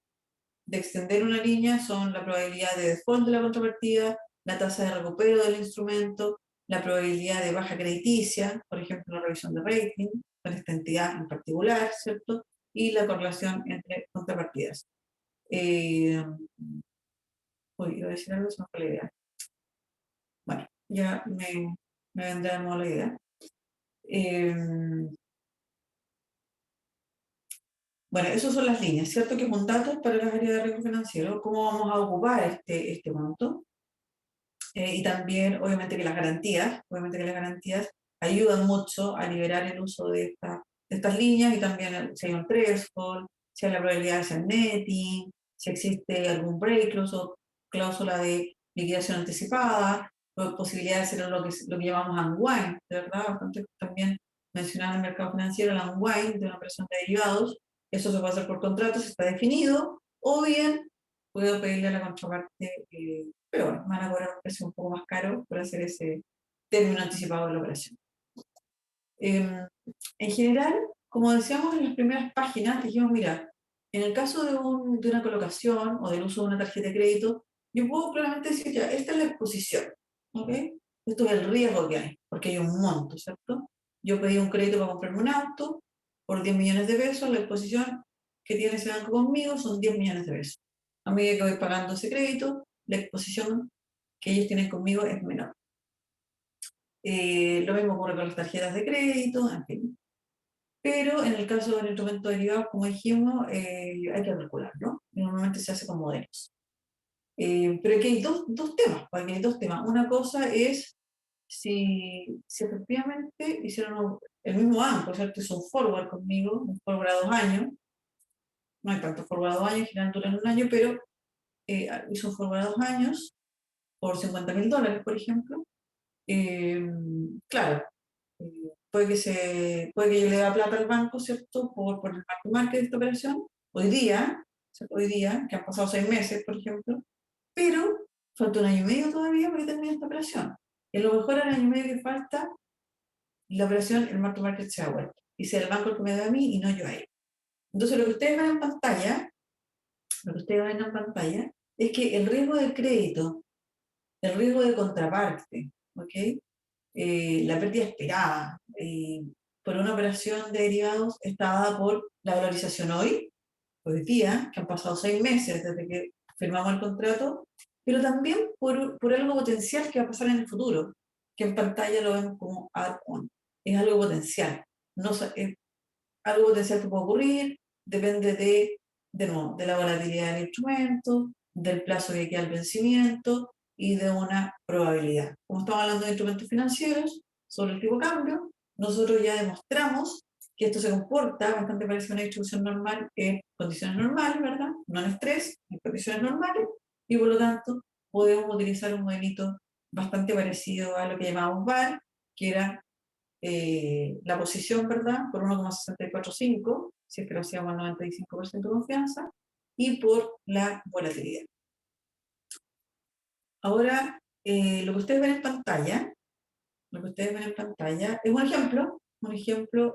A: extender una línea son la probabilidad de default de la contrapartida, la tasa de recupero del instrumento, la probabilidad de baja crediticia, por ejemplo, la revisión de rating, con esta entidad en particular, ¿cierto? Y la correlación entre contrapartidas. Iba a decir algo, se me fue la idea. Bueno, ya me vendrá de nuevo la idea. Bueno, esas son las líneas, ¿cierto? Que es un dato para las áreas de riesgo financiero, cómo vamos a ocupar este monto. Y también, obviamente que las garantías ayudan mucho a liberar el uso de estas líneas, y también si hay un threshold, si hay la probabilidad de hacer netting, si existe algún break, cláusula de liquidación anticipada, posibilidad de hacer lo que llamamos unwind, de verdad, bastante también mencionado en el mercado financiero, el unwind de una operación de derivados. Eso se puede hacer por contrato si está definido, o bien puedo pedirle a la contraparte, pero bueno, van a cobrar un precio un poco más caro por hacer ese término anticipado de la operación. En general, como decíamos en las primeras páginas, dijimos, mira, en el caso de una colocación o del uso de una tarjeta de crédito, yo puedo claramente decir, ya, esta es la exposición, ¿ok? Esto es el riesgo que hay, porque hay un monto, ¿cierto? Yo pedí un crédito para comprarme un auto por 10 millones de pesos, la exposición que tiene ese banco conmigo son 10 millones de pesos. A medida que voy pagando ese crédito, la exposición que ellos tienen conmigo es menor. Lo mismo ocurre con las tarjetas de crédito, en fin. Pero en el caso del instrumento derivado, como dijimos, hay que calcularlo. Normalmente se hace con modelos. Pero aquí hay dos temas. Aquí hay dos temas. Una cosa es si efectivamente hicieron el mismo banco, ¿cierto? Hizo un forward conmigo, un forward a 2 años. No hay tanto forward a 2 años, generalmente duran un año, pero hizo un forward a 2 años por $50.000, por ejemplo. Claro, puede que yo le dé plata al banco, ¿cierto? Por el market de esta operación, hoy día, ¿cierto? Hoy día, que han pasado 6 meses, por ejemplo, pero falta un año y medio todavía para que termine esta operación. Y a lo mejor el año y medio que falta, la operación, el mark to market se ha vuelto. Y sea el banco el que me da a mí y no yo a él. Entonces lo que ustedes ven en pantalla, es que el riesgo de crédito, el riesgo de contraparte, ¿ok? La pérdida esperada por una operación de derivados está dada por la valorización hoy día, que han pasado 6 meses desde que firmamos el contrato, pero también por algo potencial que va a pasar en el futuro, que en pantalla lo vemos como add-on. Es algo potencial. No, es algo potencial que puede ocurrir, depende de nuevo, de la volatilidad del instrumento, del plazo que queda al vencimiento y de una probabilidad. Como estamos hablando de instrumentos financieros, sobre el tipo de cambio, nosotros ya demostramos que esto se comporta bastante parecido a una distribución normal en condiciones normales, ¿verdad? No en estrés, en condiciones normales, y por lo tanto podemos utilizar un modelito bastante parecido a lo que llamamos VAR, que era la posición, ¿verdad? Por 1,645, si es que lo hacíamos al 95% de confianza, y por la volatilidad. Ahora, lo que ustedes ven en pantalla, es un ejemplo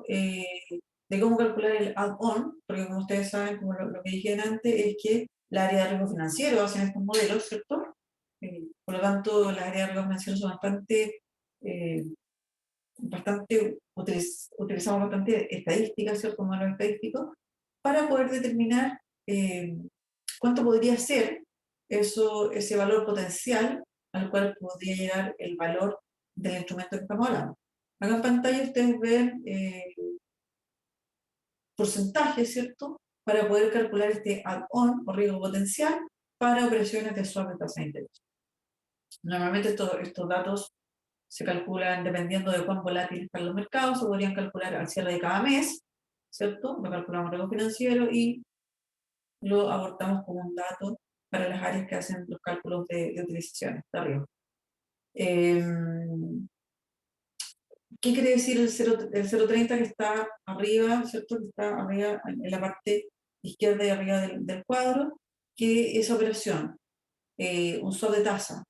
A: de cómo calcular el add-on, porque como ustedes saben, como lo que dije antes, es que la área de riesgo financiero hacen estos modelos, ¿cierto? Por lo tanto, las áreas de riesgo financiero son utilizamos bastante estadísticas, ¿cierto? Modelos estadísticos, para poder determinar cuánto podría ser ese valor potencial al cual podría llegar el valor del instrumento que estamos hablando. Acá en pantalla ustedes ven porcentajes, ¿cierto? Para poder calcular este add-on o riesgo potencial para operaciones de swap de tasa de interés. Normalmente estos datos se calculan dependiendo de cuán volátiles están los mercados, se podrían calcular al cierre de cada mes, ¿cierto? Lo calculamos en riesgo financiero y lo aportamos como un dato para las áreas que hacen los cálculos de utilizaciones de riesgo. ¿Qué quiere decir el 0,30 que está arriba, ¿cierto? Que está arriba en la parte izquierda y arriba del cuadro, que esa operación, un swap de tasa,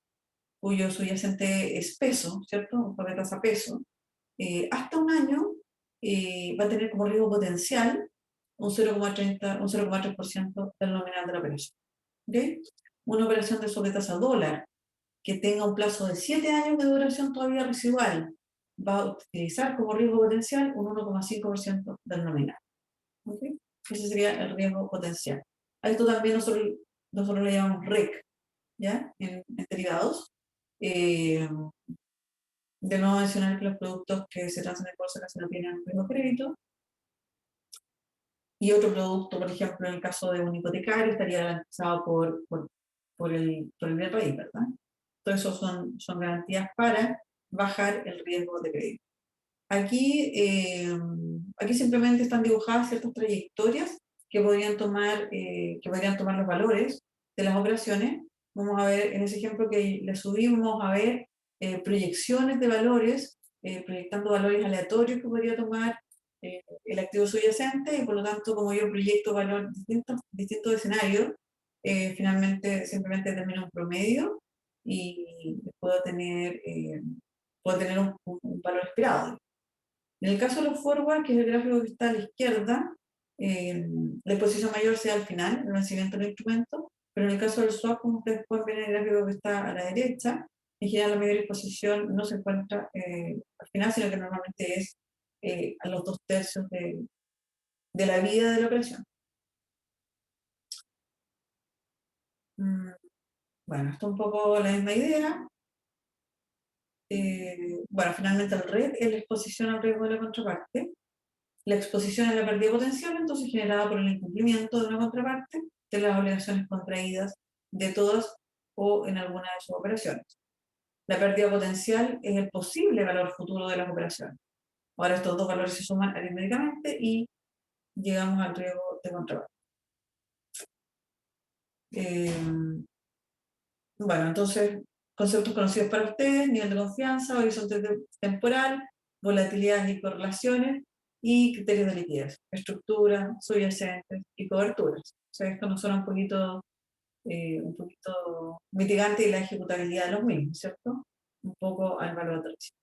A: cuyo subyacente es peso, ¿cierto? Un swap de tasa peso, hasta un año va a tener como riesgo potencial un 0,3% del nominal de la operación. ¿Okay? Una operación de swap de tasa dólar que tenga un plazo de 7 años de duración todavía residual va a utilizar como riesgo potencial un 1,5% del nominal. ¿Okay? Ese sería el riesgo potencial. A esto también nosotros le llamamos REC, ¿ya? En derivados. De no mencionar que los productos que se transan en bolsa casi no tienen riesgo de crédito. Y otro producto, por ejemplo, en el caso de un hipotecario, estaría garantizado por el bien raíz, ¿verdad? Todo eso son garantías para bajar el riesgo de crédito. Aquí simplemente están dibujadas ciertas trayectorias que podrían tomar los valores de las operaciones. Vamos a ver, en ese ejemplo que le subimos, a ver proyecciones de valores, proyectando valores aleatorios que podría tomar el activo subyacente, y por lo tanto, como yo proyecto valores distintos escenarios, finalmente simplemente determino un promedio y puedo tener un valor esperado. En el caso de los forward, que es el gráfico que está a la izquierda, la exposición mayor sea al final, el vencimiento del instrumento, pero en el caso del swap, como ustedes pueden ver en el gráfico que está a la derecha, en general la mayor exposición no se encuentra al final, sino que normalmente es a los 2/3 de la vida de la operación. Bueno, esto es un poco la misma idea. Bueno, finalmente el RED es la exposición al riesgo de la contraparte. La exposición a la pérdida potencial, entonces generada por el incumplimiento de una contraparte de las obligaciones contraídas de todas o en alguna de sus operaciones. La pérdida potencial es el posible valor futuro de las operaciones. Ahora estos dos valores se suman aritméticamente y llegamos al riesgo de contraparte. Bueno, entonces, conceptos conocidos para ustedes: nivel de confianza, horizonte temporal, volatilidad y correlaciones, y criterios de liquidez, estructura, subyacentes y coberturas. O sea, esto nos suena un poquito mitigante de la ejecutabilidad de los mismos, ¿cierto? Un poco al valor de atracción.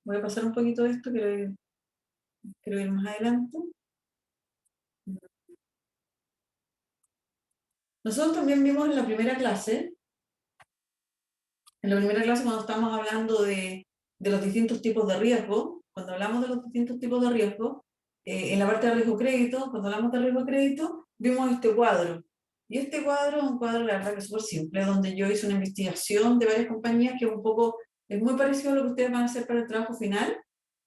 A: Voy a pasar un poquito de esto, quiero ir más adelante. Nosotros también vimos en la primera clase, cuando estábamos hablando de los distintos tipos de riesgo, cuando hablamos de los distintos tipos de riesgo, en la parte de riesgo crédito, cuando hablamos de riesgo crédito, vimos este cuadro. Y este cuadro es un cuadro, la verdad, que es súper simple, donde yo hice una investigación de varias compañías que es muy parecido a lo que ustedes van a hacer para el trabajo final,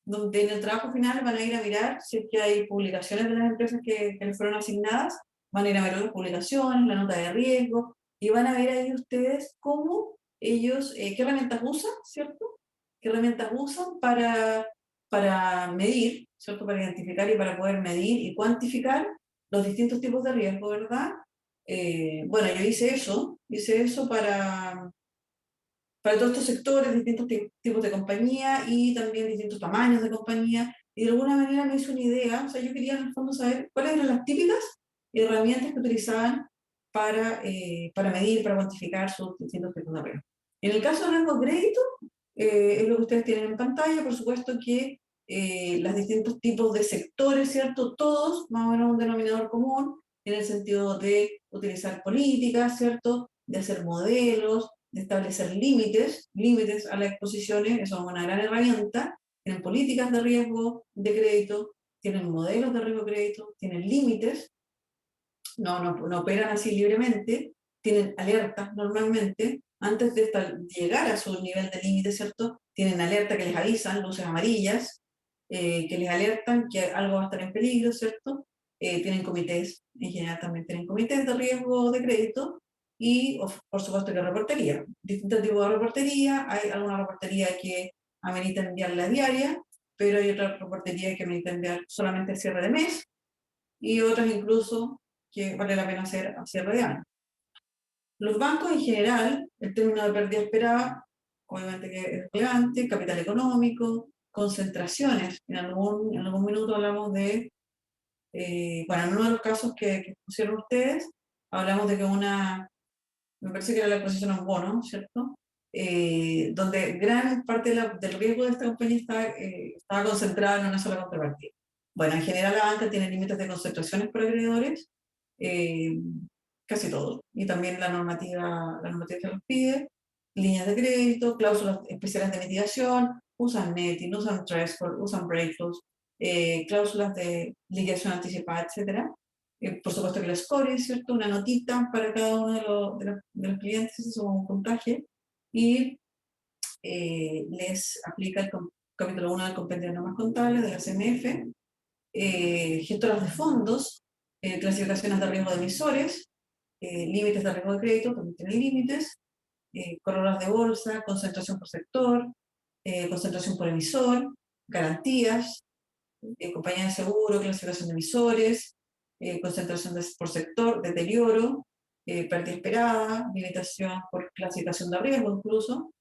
A: donde en el trabajo final van a ir a mirar si es que hay publicaciones de las empresas que les fueron asignadas, van a ir a ver las publicaciones, la nota de riesgo, y van a ver ahí ustedes cómo ellos, qué herramientas usan, ¿cierto? ¿Qué herramientas usan para medir, ¿cierto? Para identificar y para poder medir y cuantificar los distintos tipos de riesgo, ¿verdad? Bueno, yo hice eso para todos estos sectores, distintos tipos de compañía y también distintos tamaños de compañía, y de alguna manera me hizo una idea, o sea, yo quería en el fondo saber cuáles eran las típicas herramientas que utilizaban para medir, para cuantificar sus distintos tipos de riesgo. En el caso de riesgo de crédito, es lo que ustedes tienen en pantalla, por supuesto que los distintos tipos de sectores, ¿cierto? Todos más o menos un denominador común, en el sentido de utilizar políticas, ¿cierto? De hacer modelos, de establecer límites a las exposiciones, eso es una gran herramienta. Tienen políticas de riesgo de crédito, tienen modelos de riesgo de crédito, tienen límites, no operan así libremente, tienen alertas normalmente, antes de llegar a su nivel de límite, ¿cierto? Tienen alerta que les avisan, luces amarillas, que les alertan que algo va a estar en peligro, ¿cierto? Tienen comités, en general también tienen comités de riesgo de crédito, y por supuesto que reportería, distintos tipos de reportería, hay alguna reportería que amerita enviarla diaria, pero hay otra reportería que amerita enviar solamente el cierre de mes, y otras incluso que vale la pena hacer a cierre de año. Los bancos en general, el término de pérdida esperada, obviamente que es relevante, capital económico, concentraciones. En algún minuto hablamos de, bueno, en uno de los casos que pusieron ustedes, hablamos de que me parece que era la exposición a un bono, ¿cierto? Donde gran parte del riesgo de esta compañía estaba concentrada en una sola contrapartida. Bueno, en general la banca tiene límites de concentraciones por acreedores, eh, casi todo, y también la normativa que los pide, líneas de crédito, cláusulas especiales de mitigación, usan netting, usan threshold, usan break loss, cláusulas de liquidación anticipada, etc. Por supuesto que el score es, ¿cierto? Una notita para cada uno de los clientes, eso es un puntaje, y les aplica el capítulo 1 del compendio de normas contables de la CMF, gestoras de fondos, clasificaciones de riesgo de emisores, límites de riesgo de crédito, también tienen límites, corredoras de bolsa, concentración por sector, concentración por emisor, garantías, compañía de seguro, clasificación de emisores, concentración por sector, deterioro, pérdida esperada, limitación por clasificación de riesgo incluso.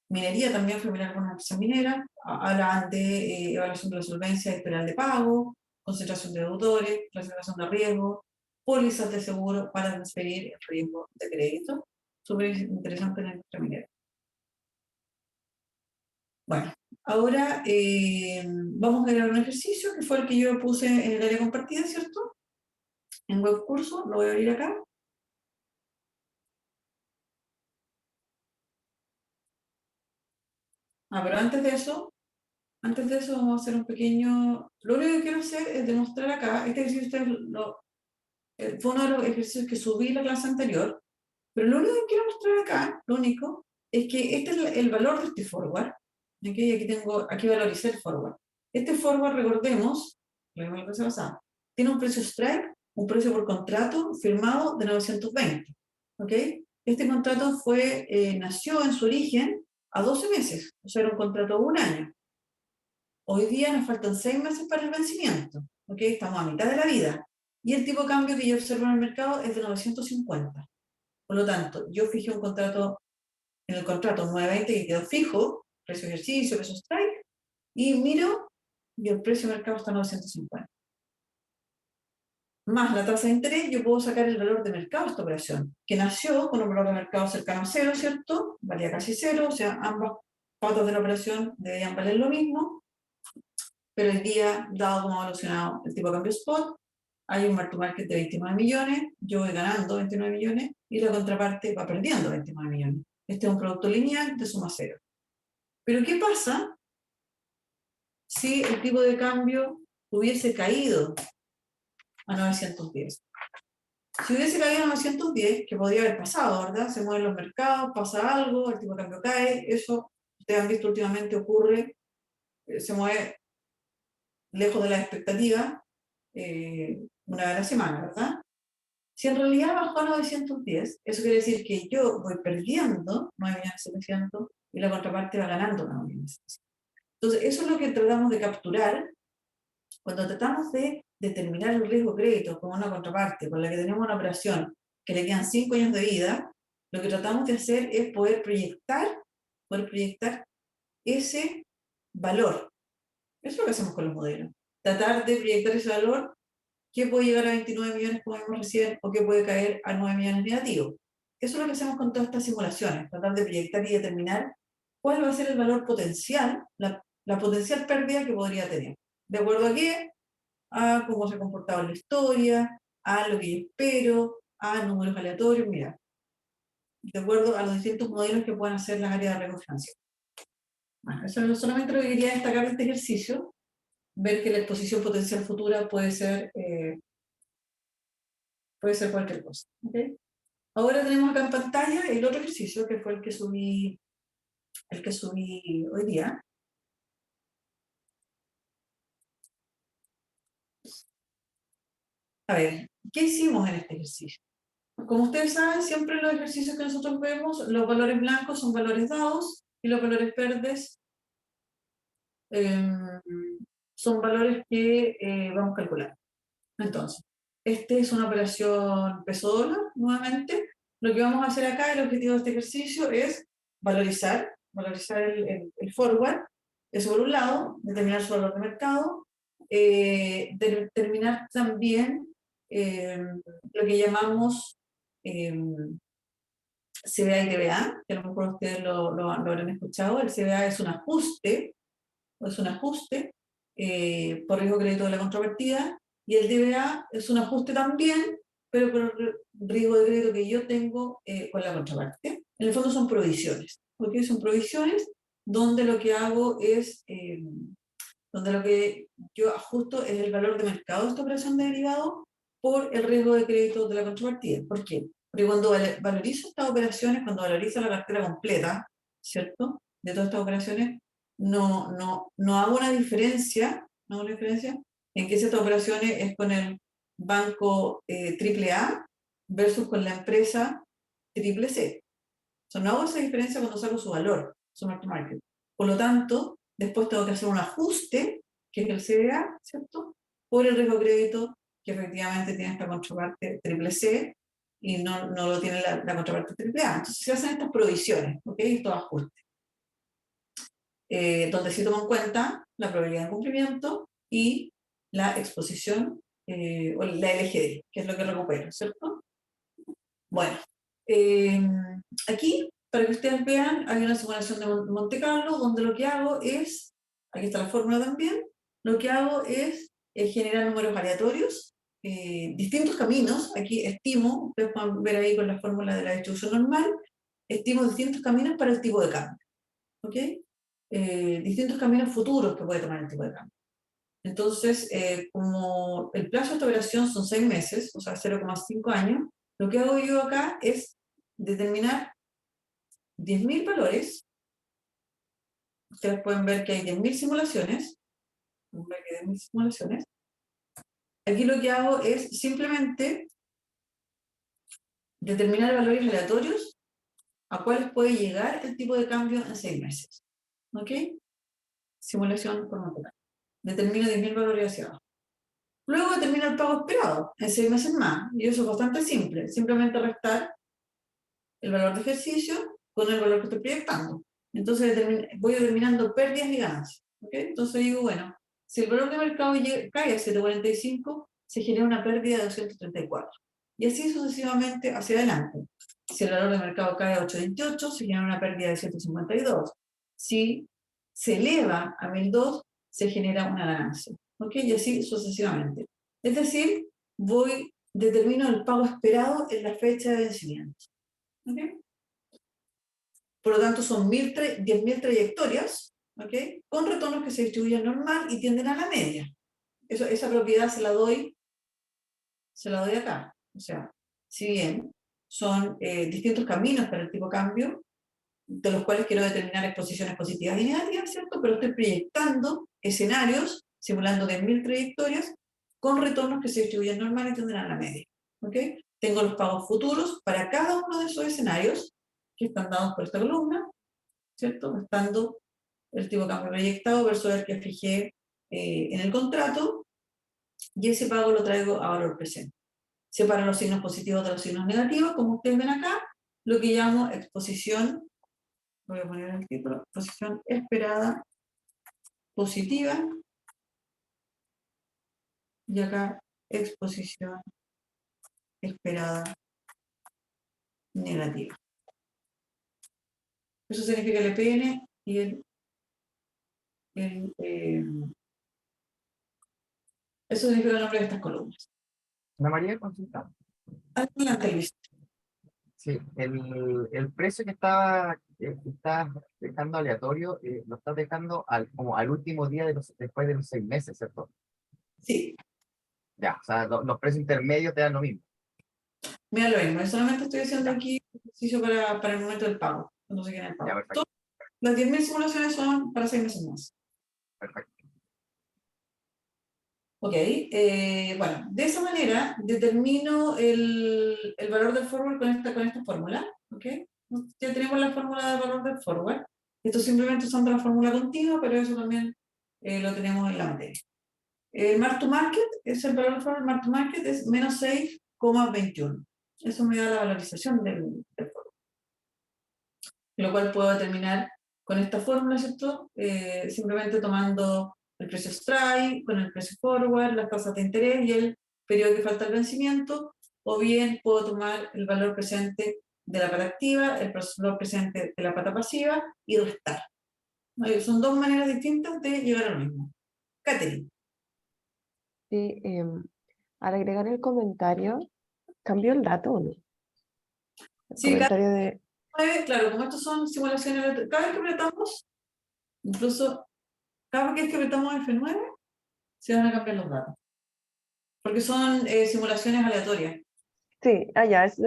A: Minería también fue mirar con una empresa minera, hablaban de evaluación de la solvencia y historial de pago, concentración de deudores, clasificación de riesgo, pólizas de seguro para transferir el riesgo de crédito. Súper interesante en la industria minera. Bueno, ahora vamos a ver un ejercicio que fue el que yo puse en el área compartida, ¿cierto? En web curso, lo voy a abrir acá. Pero antes de eso vamos a hacer un pequeño... Lo único que quiero hacer es demostrar acá, este ejercicio fue uno de los ejercicios que subí la clase anterior, pero lo único que quiero mostrar acá, lo único, es que este es el valor de este forward. ¿Okay? Aquí valoricé el forward. Este forward, recordemos, tiene un precio strike, un precio por contrato firmado de 920. ¿Okay? Este contrato nació en su origen a 12 meses, o sea, era un contrato de un año. Hoy día nos faltan 6 meses para el vencimiento, ¿okay? Estamos a mitad de la vida. Y el tipo de cambio que yo observo en el mercado es de 950. Por lo tanto, yo fijé un contrato, en el contrato 920 que quedó fijo, precio ejercicio, precio strike, y miro, y el precio de mercado está a 950. Más la tasa de interés, yo puedo sacar el valor de mercado de esta operación, que nació con un valor de mercado cercano a cero, ¿cierto? Valía casi cero, o sea, ambas patas de la operación deberían valer lo mismo, pero hoy día, dado cómo ha evolucionado el tipo de cambio spot, hay un mark to market de 29 millones, yo voy ganando 29 millones y la contraparte va perdiendo 29 millones. Este es un producto lineal de suma cero. Pero ¿qué pasa si el tipo de cambio hubiese caído a 910? Si hubiese caído a 910, que podría haber pasado, ¿verdad? Se mueven los mercados, pasa algo, el tipo de cambio cae, eso ustedes han visto últimamente ocurre, se mueve lejos de la expectativa una vez a la semana, ¿verdad? Si en realidad bajó a 910, eso quiere decir que yo voy perdiendo 9.700.000 y la contraparte va ganando 9.700.000. Entonces, eso es lo que tratamos de capturar cuando tratamos de determinar el riesgo de crédito como una contraparte con la que tenemos una operación que le quedan 5 años de vida. Lo que tratamos de hacer es poder proyectar ese valor. Eso es lo que hacemos con los modelos. Tratar de proyectar ese valor que puede llegar a 29 millones, como vimos recién, o que puede caer a 9 millones negativos. Eso es lo que hacemos con todas estas simulaciones, tratar de proyectar y determinar cuál va a ser el valor potencial, la potencial pérdida que podría tener. ¿De acuerdo a qué? A cómo se ha comportado en la historia, a lo que yo espero, a números aleatorios, mira. De acuerdo a los distintos modelos que puedan hacer las áreas de riesgo financiero. Bueno, eso es solamente lo que quería destacar de este ejercicio, ver que la exposición potencial futura puede ser cualquier cosa. ¿Okay? Ahora tenemos acá en pantalla el otro ejercicio, que fue el que subí hoy día. A ver, ¿qué hicimos en este ejercicio? Como ustedes saben, siempre los ejercicios que nosotros vemos, los valores blancos son valores dados y los valores verdes son valores que vamos calculando. Entonces, esta es una operación peso-dólar, nuevamente. Lo que vamos a hacer acá, el objetivo de este ejercicio es valorizar el forward, eso por un lado, determinar su valor de mercado, determinar también lo que llamamos CBA y DBA, que a lo mejor ustedes lo habrán escuchado. El CBA es un ajuste por riesgo de crédito de la contrapartida, y el DBA es un ajuste también, pero por el riesgo de crédito que yo tengo con la contraparte. En el fondo son provisiones, ¿ok? Son provisiones donde lo que hago es, donde lo que yo ajusto es el valor de mercado de esta operación de derivado por el riesgo de crédito de la contrapartida. ¿Por qué? Porque cuando valorizo estas operaciones, cuando valorizo la cartera completa, ¿cierto? De todas estas operaciones, no hago una diferencia, en que si estas operaciones es con el banco AAA versus con la empresa CCC. O sea, no hago esa diferencia cuando saco su valor, su mark to market. Por lo tanto, después tengo que hacer un ajuste, que es el CBA, ¿cierto? Por el riesgo de crédito que efectivamente tiene esta contraparte CCC y no lo tiene la contraparte AAA. Entonces se hacen estas provisiones, ¿ok? Estos ajustes. Donde se toma en cuenta la probabilidad de cumplimiento y la exposición o la LGD, que es lo que recupero, ¿cierto? Bueno, aquí, para que ustedes vean, hay una simulación de Monte Carlo, donde lo que hago es, aquí está la fórmula también, lo que hago es generar números aleatorios, distintos caminos, aquí estimo, ustedes pueden ver ahí con la fórmula de la distribución normal, estimo distintos caminos para el tipo de cambio, ¿ok? Distintos caminos futuros que puede tomar el tipo de cambio. Entonces, como el plazo de esta operación son 6 meses, o sea, 0,5 años, lo que hago yo acá es determinar 10.000 valores. Ustedes pueden ver que hay 10.000 simulaciones. Aquí lo que hago es simplemente determinar valores aleatorios a cuáles puede llegar el tipo de cambio en 6 meses. ¿Ok? Simulación por Monte Carlo. Determino 10.000 valores hacia abajo. Luego determino el pago esperado en 6 meses más. Y eso es bastante simple. Simplemente restar el valor de ejercicio con el valor que estoy proyectando. Entonces voy determinando pérdidas y ganancias. ¿Okay? Entonces digo, bueno, si el valor de mercado cae a 7.45, se genera una pérdida de 234. Y así sucesivamente hacia adelante. Si el valor de mercado cae a 8.28, se genera una pérdida de 152. Si se eleva a 1002, se genera una ganancia. ¿Ok? Y así sucesivamente. Es decir, determino el pago esperado en la fecha de vencimiento. ¿Ok? Por lo tanto, son 10.000 trayectorias, ¿ok? Con retornos que se distribuyen normal y tienden a la media. Esa propiedad se la doy acá. O sea, si bien son distintos caminos para el tipo de cambio, de los cuales quiero determinar exposiciones positivas y negativas, ¿cierto? Pero estoy proyectando escenarios, simulando 10.000 trayectorias, con retornos que se distribuyen normal y tendrán la media. ¿Ok? Tengo los pagos futuros para cada uno de esos escenarios que están dados por esta columna, ¿cierto? Estando el tipo de cambio proyectado versus el que fijé en el contrato, y ese pago lo traigo a valor presente. Separo los signos positivos de los signos negativos, como ustedes ven acá, lo que llamo exposición, voy a poner el título, exposición esperada positiva, y acá exposición esperada negativa. Eso significa el EPN y eso significa el nombre de estas columnas.
F: Ana María, consulta.
A: Adelante, Luis.
F: Sí, el precio que estás dejando aleatorio, lo estás dejando como al último día después de los 6 meses, ¿cierto?
A: Sí,
F: Ya, o sea, los precios intermedios te dan lo mismo.
A: mira lo mismo, yo solamente estoy haciendo aquí ejercicio para el momento del pago, cuando se queda el pago.
F: Ya, perfecto.
A: Las 10.000 simulaciones son para 6 meses más.
F: Perfecto.
A: Ok, bueno, de esa manera determino el valor del forward con esta fórmula. Ok, ya tenemos la fórmula del valor del forward. Esto simplemente usando la fórmula continua, pero eso también lo tenemos en la materia. El mark to market es el valor del forward, mark to market es menos 6,21. Eso me da la valorización del forward. Lo cual puedo determinar con esta fórmula, ¿cierto? Simplemente tomando el precio strike, con el precio forward, las tasas de interés y el periodo que falta al vencimiento, o bien puedo tomar el valor presente de la pata activa, el valor presente de la pata pasiva y restar. ¿Vale? Son dos maneras distintas de llegar a lo mismo. Catherine.
G: Sí, al agregar el comentario, ¿cambió el dato o no? El
A: Sí,
G: comentario de...
A: claro, como estos son simulaciones, cada vez que apretamos, incluso cada vez que apretamos F9, se van a cambiar los datos. Porque son simulaciones aleatorias.
G: Sí, ya, sí,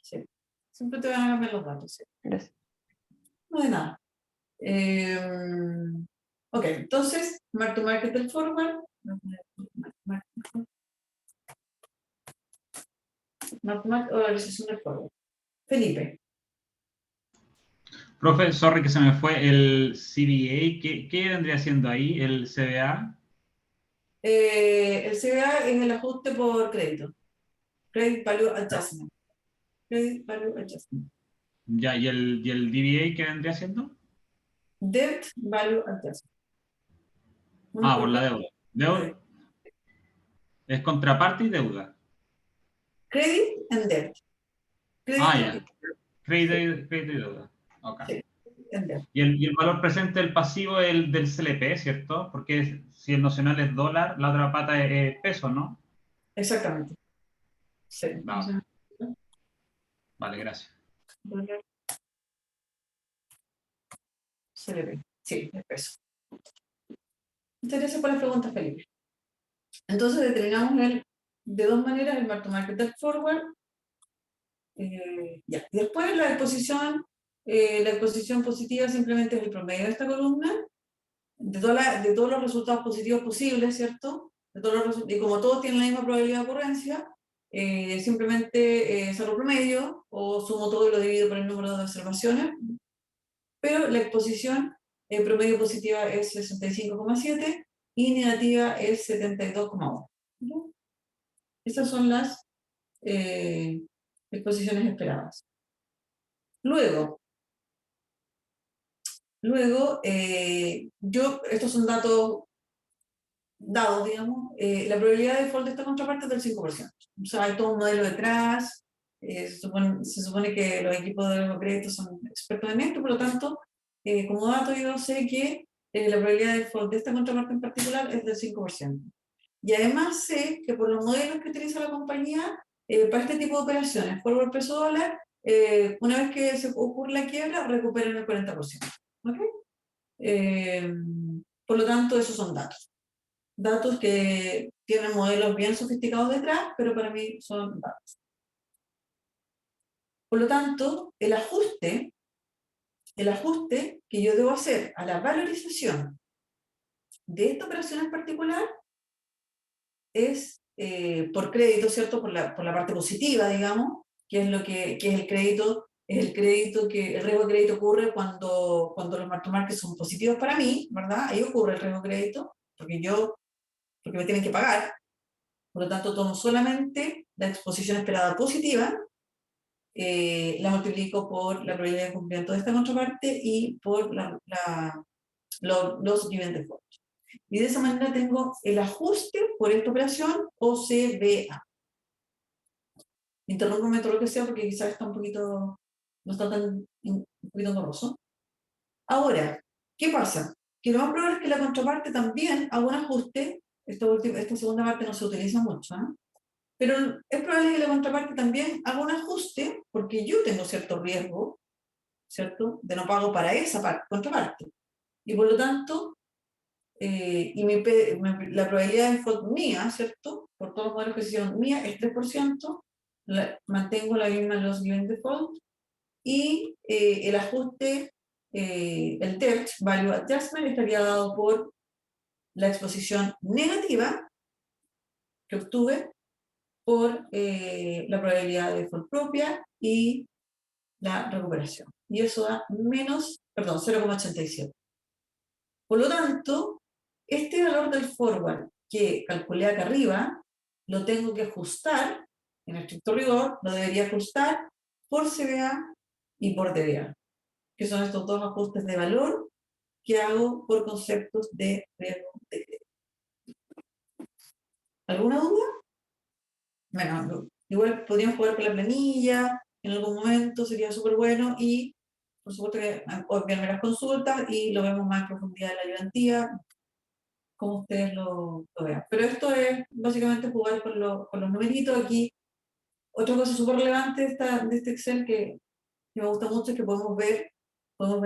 A: Sí. Siempre te van a cambiar los datos. Sí.
G: gracias.
A: No de nada. Ok, entonces, mark to market del forward. Mark to market o la realización del forward. Felipe.
H: Profe, sorry que se me fue el CBA. ¿Qué vendría siendo ahí el CBA?
A: El CBA es el ajuste por crédito. Credit Value Adjustment. Credit Value Adjustment.
H: Ya, ¿y el DBA qué vendría siendo?
A: Debt Value Adjustment.
H: Por la deuda. ¿Deuda? Es contraparte y deuda.
A: Credit and debt.
H: Ya. Crédito y deuda. Ok.
A: Sí, and debt.
H: Y el valor presente del pasivo es el del CLP, ¿cierto? Porque si el nocional es dólar, la otra pata es peso, ¿no?
A: Exactamente. Sí.
H: Vale, gracias.
A: Dólar. CLP. Sí, es peso. Muchas gracias por las preguntas, Felipe. Entonces determinamos de dos maneras el mark to market del forward. Ya. Después la exposición positiva simplemente es el promedio de esta columna, de todos los resultados positivos posibles, ¿cierto? Y como todos tienen la misma probabilidad de ocurrencia, simplemente saco promedio o sumo todo y lo divido por el número de observaciones, pero la exposición promedio positiva es 65,7 y negativa es 72,1. ¿No? Esas son las exposiciones esperadas. Luego, estos son datos dados, digamos, la probabilidad de default de esta contraparte es del 5%. O sea, hay todo un modelo detrás, se supone que los equipos de los créditos son expertos en esto, por lo tanto, como dato yo sé que la probabilidad de default de esta contraparte en particular es del 5%. Y además sé que por los modelos que utiliza la compañía, para este tipo de operaciones, forward peso dólar, una vez que se ocurre la quiebra, recuperan el 40%. ¿Ok? Por lo tanto, esos son datos. Datos que tienen modelos bien sofisticados detrás, pero para mí son datos. Por lo tanto, el ajuste que yo debo hacer a la valorización de esta operación en particular es por crédito, ¿cierto? Por la parte positiva, digamos, que es el crédito, el riesgo de crédito ocurre cuando los mark-to-market son positivos para mí, ¿verdad? Ahí ocurre el riesgo de crédito, porque me tienen que pagar. Por lo tanto, tomo solamente la exposición esperada positiva, la multiplico por la probabilidad de cumplimiento de esta contraparte y por los given default. Y de esa manera tengo el ajuste por esta operación OCBA. Interrúmpeme todo lo que sea porque quizás está no está un poquito engorroso. Ahora, ¿qué pasa? Que lo más probable es que la contraparte también haga un ajuste. Esta segunda parte no se utiliza mucho, ¿eh? Pero es probable que la contraparte también haga un ajuste porque yo tengo cierto riesgo, ¿cierto?, de no pago para esa contraparte. Y por lo tanto, la probabilidad de default mía, ¿cierto?, por todos los modelos que se hicieron mía, es 3%, mantengo la misma loss given default, y el ajuste, el TERT, Value Adjustment, estaría dado por la exposición negativa que obtuve por la probabilidad de default propia y la recuperación. Y eso da 0,87. Por lo tanto, este valor del forward que calculé acá arriba, lo tengo que ajustar, en estricto rigor, lo debería ajustar por CBA y por DBA, que son estos dos ajustes de valor que hago por conceptos de riesgo de crédito. ¿Alguna duda? Bueno, igual podríamos jugar con la planilla, en algún momento sería súper bueno, y por supuesto que enviarme las consultas y lo vemos más en profundidad de la ayudantía, como ustedes lo vean. Pero esto es básicamente jugar con los numeritos. Aquí, otra cosa súper relevante de este Excel que me gusta mucho es que podemos ver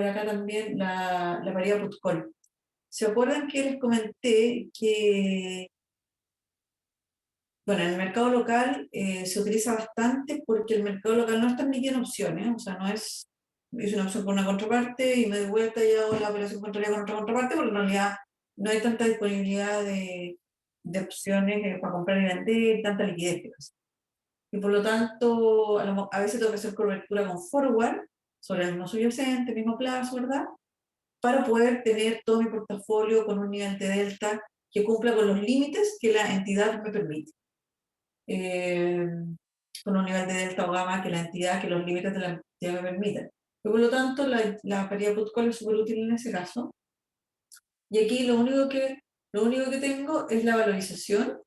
A: acá también la paridad put-call. ¿Se acuerdan que les comenté que, bueno, en el mercado local se utiliza bastante porque el mercado local no está ni en opciones, o sea, no es una opción por una contraparte y me doy vuelta y hago la operación contraria con otra contraparte, porque en realidad no hay tanta disponibilidad de opciones para comprar y vender, tanta liquidez. Y por lo tanto, a veces tengo que hacer cobertura con forward sobre el mismo subyacente, mismo plazo, ¿verdad?, para poder tener todo mi portafolio con un nivel de delta que cumpla con los límites que la entidad me permite. Con un nivel de delta o gamma que los límites de la entidad me permitan. Y por lo tanto, la paridad put-call es súper útil en ese caso. Y aquí lo único que tengo es la valorización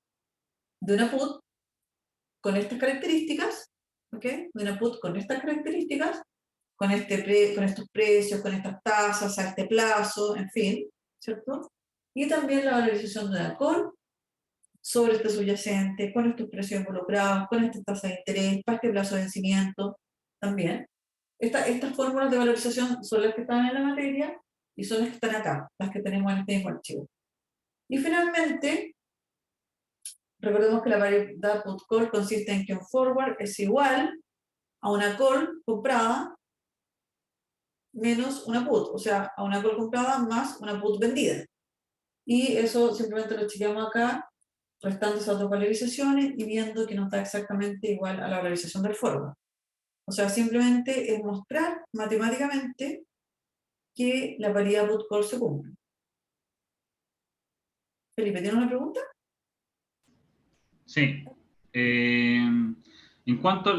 A: de una put con estas características, ¿ok? De una put con estas características, con estos precios, con estas tasas, a este plazo, en fin, ¿cierto? Y también la valorización de una call sobre este subyacente, con estos precios involucrados, con esta tasa de interés, para este plazo de vencimiento, también. Estas fórmulas de valorización son las que están en la materia y son las que están acá, las que tenemos en este mismo archivo. Y finalmente, recordemos que la paridad put-call consiste en que un forward es igual a una call comprada menos una put, o sea, a una call comprada más una put vendida. Y eso simplemente lo chequeamos acá, restando esas dos valorizaciones y viendo que nos da exactamente igual a la valorización del forward. O sea, simplemente es mostrar matemáticamente que la paridad put-call se cumple. Felipe, ¿tienes una pregunta?
H: Sí. En cuanto,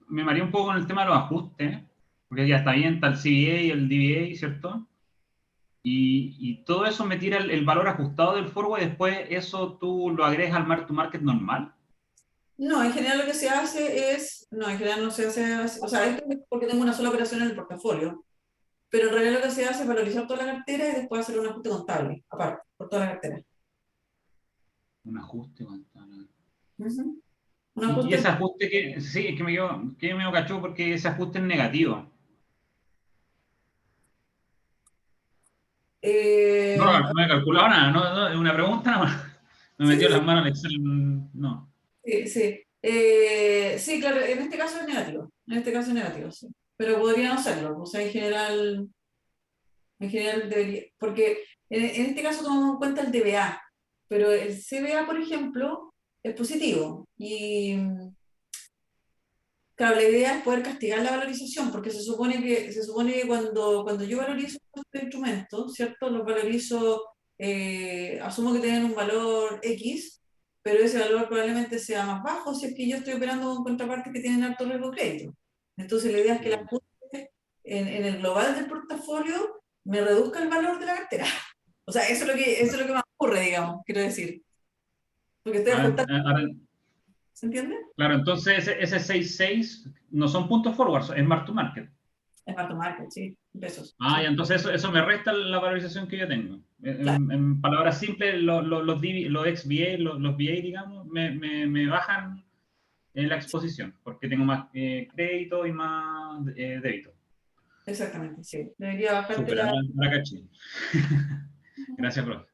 H: me mareé un poco con el tema de los ajustes, porque ya está bien, está el CVA y el DVA, ¿cierto? Y todo eso me tira el valor ajustado del forward y después eso tú lo agregas al mark to market normal.
A: No, en general lo que se hace es, no, en general no se hace, o sea, esto es porque tengo una sola operación en el portafolio. pero en realidad lo que se hace es valorizar toda la cartera y después hacer un ajuste contable, aparte, por toda la cartera.
H: Un ajuste contable.
A: Ujú. Un
H: Y
A: ajuste,
H: ese ajuste que, sí, es que me cachó porque ese ajuste es negativo. No,
A: eh,
H: no he calculado nada, es una pregunta nada más. Me
A: sí,
H: metió
A: sí,
H: las manos al Excel, no.
A: sí, sí. Sí, claro, en este caso es negativo, en este caso es negativo, sí. Pero podría no serlo, o sea, en general debería, porque en este caso tomamos en cuenta el DBA, pero el CBA, por ejemplo, es positivo, y claro, la idea es poder castigar la valorización, porque se supone que cuando yo valorizo este instrumento, ¿cierto? Los valorizo, asumo que tienen un valor X, pero ese valor probablemente sea más bajo si es que yo estoy operando con contrapartes que tienen alto riesgo de crédito. Entonces la idea es que la ajuste en el global del portafolio me reduzca el valor de la cartera. O sea, eso es lo que me ocurre, digamos, quiero decir. Porque estoy
H: Ahora,
A: ajustando,
H: ahora,
A: ¿se entiende?
H: claro, entonces ese 6.6 no son puntos forward, es mark to market.
A: Es mark to market, sí, en pesos.
H: Ah, y
A: Sí,
H: entonces eso me resta la valorización que yo tengo.
A: claro.
H: En palabras simples, los XVA, los VA, digamos, me bajan en la exposición, porque tengo más crédito y más débito.
A: Exactamente, sí. Debería bajarte
H: Súper,
A: la...
H: ahora caché. Gracias, profe.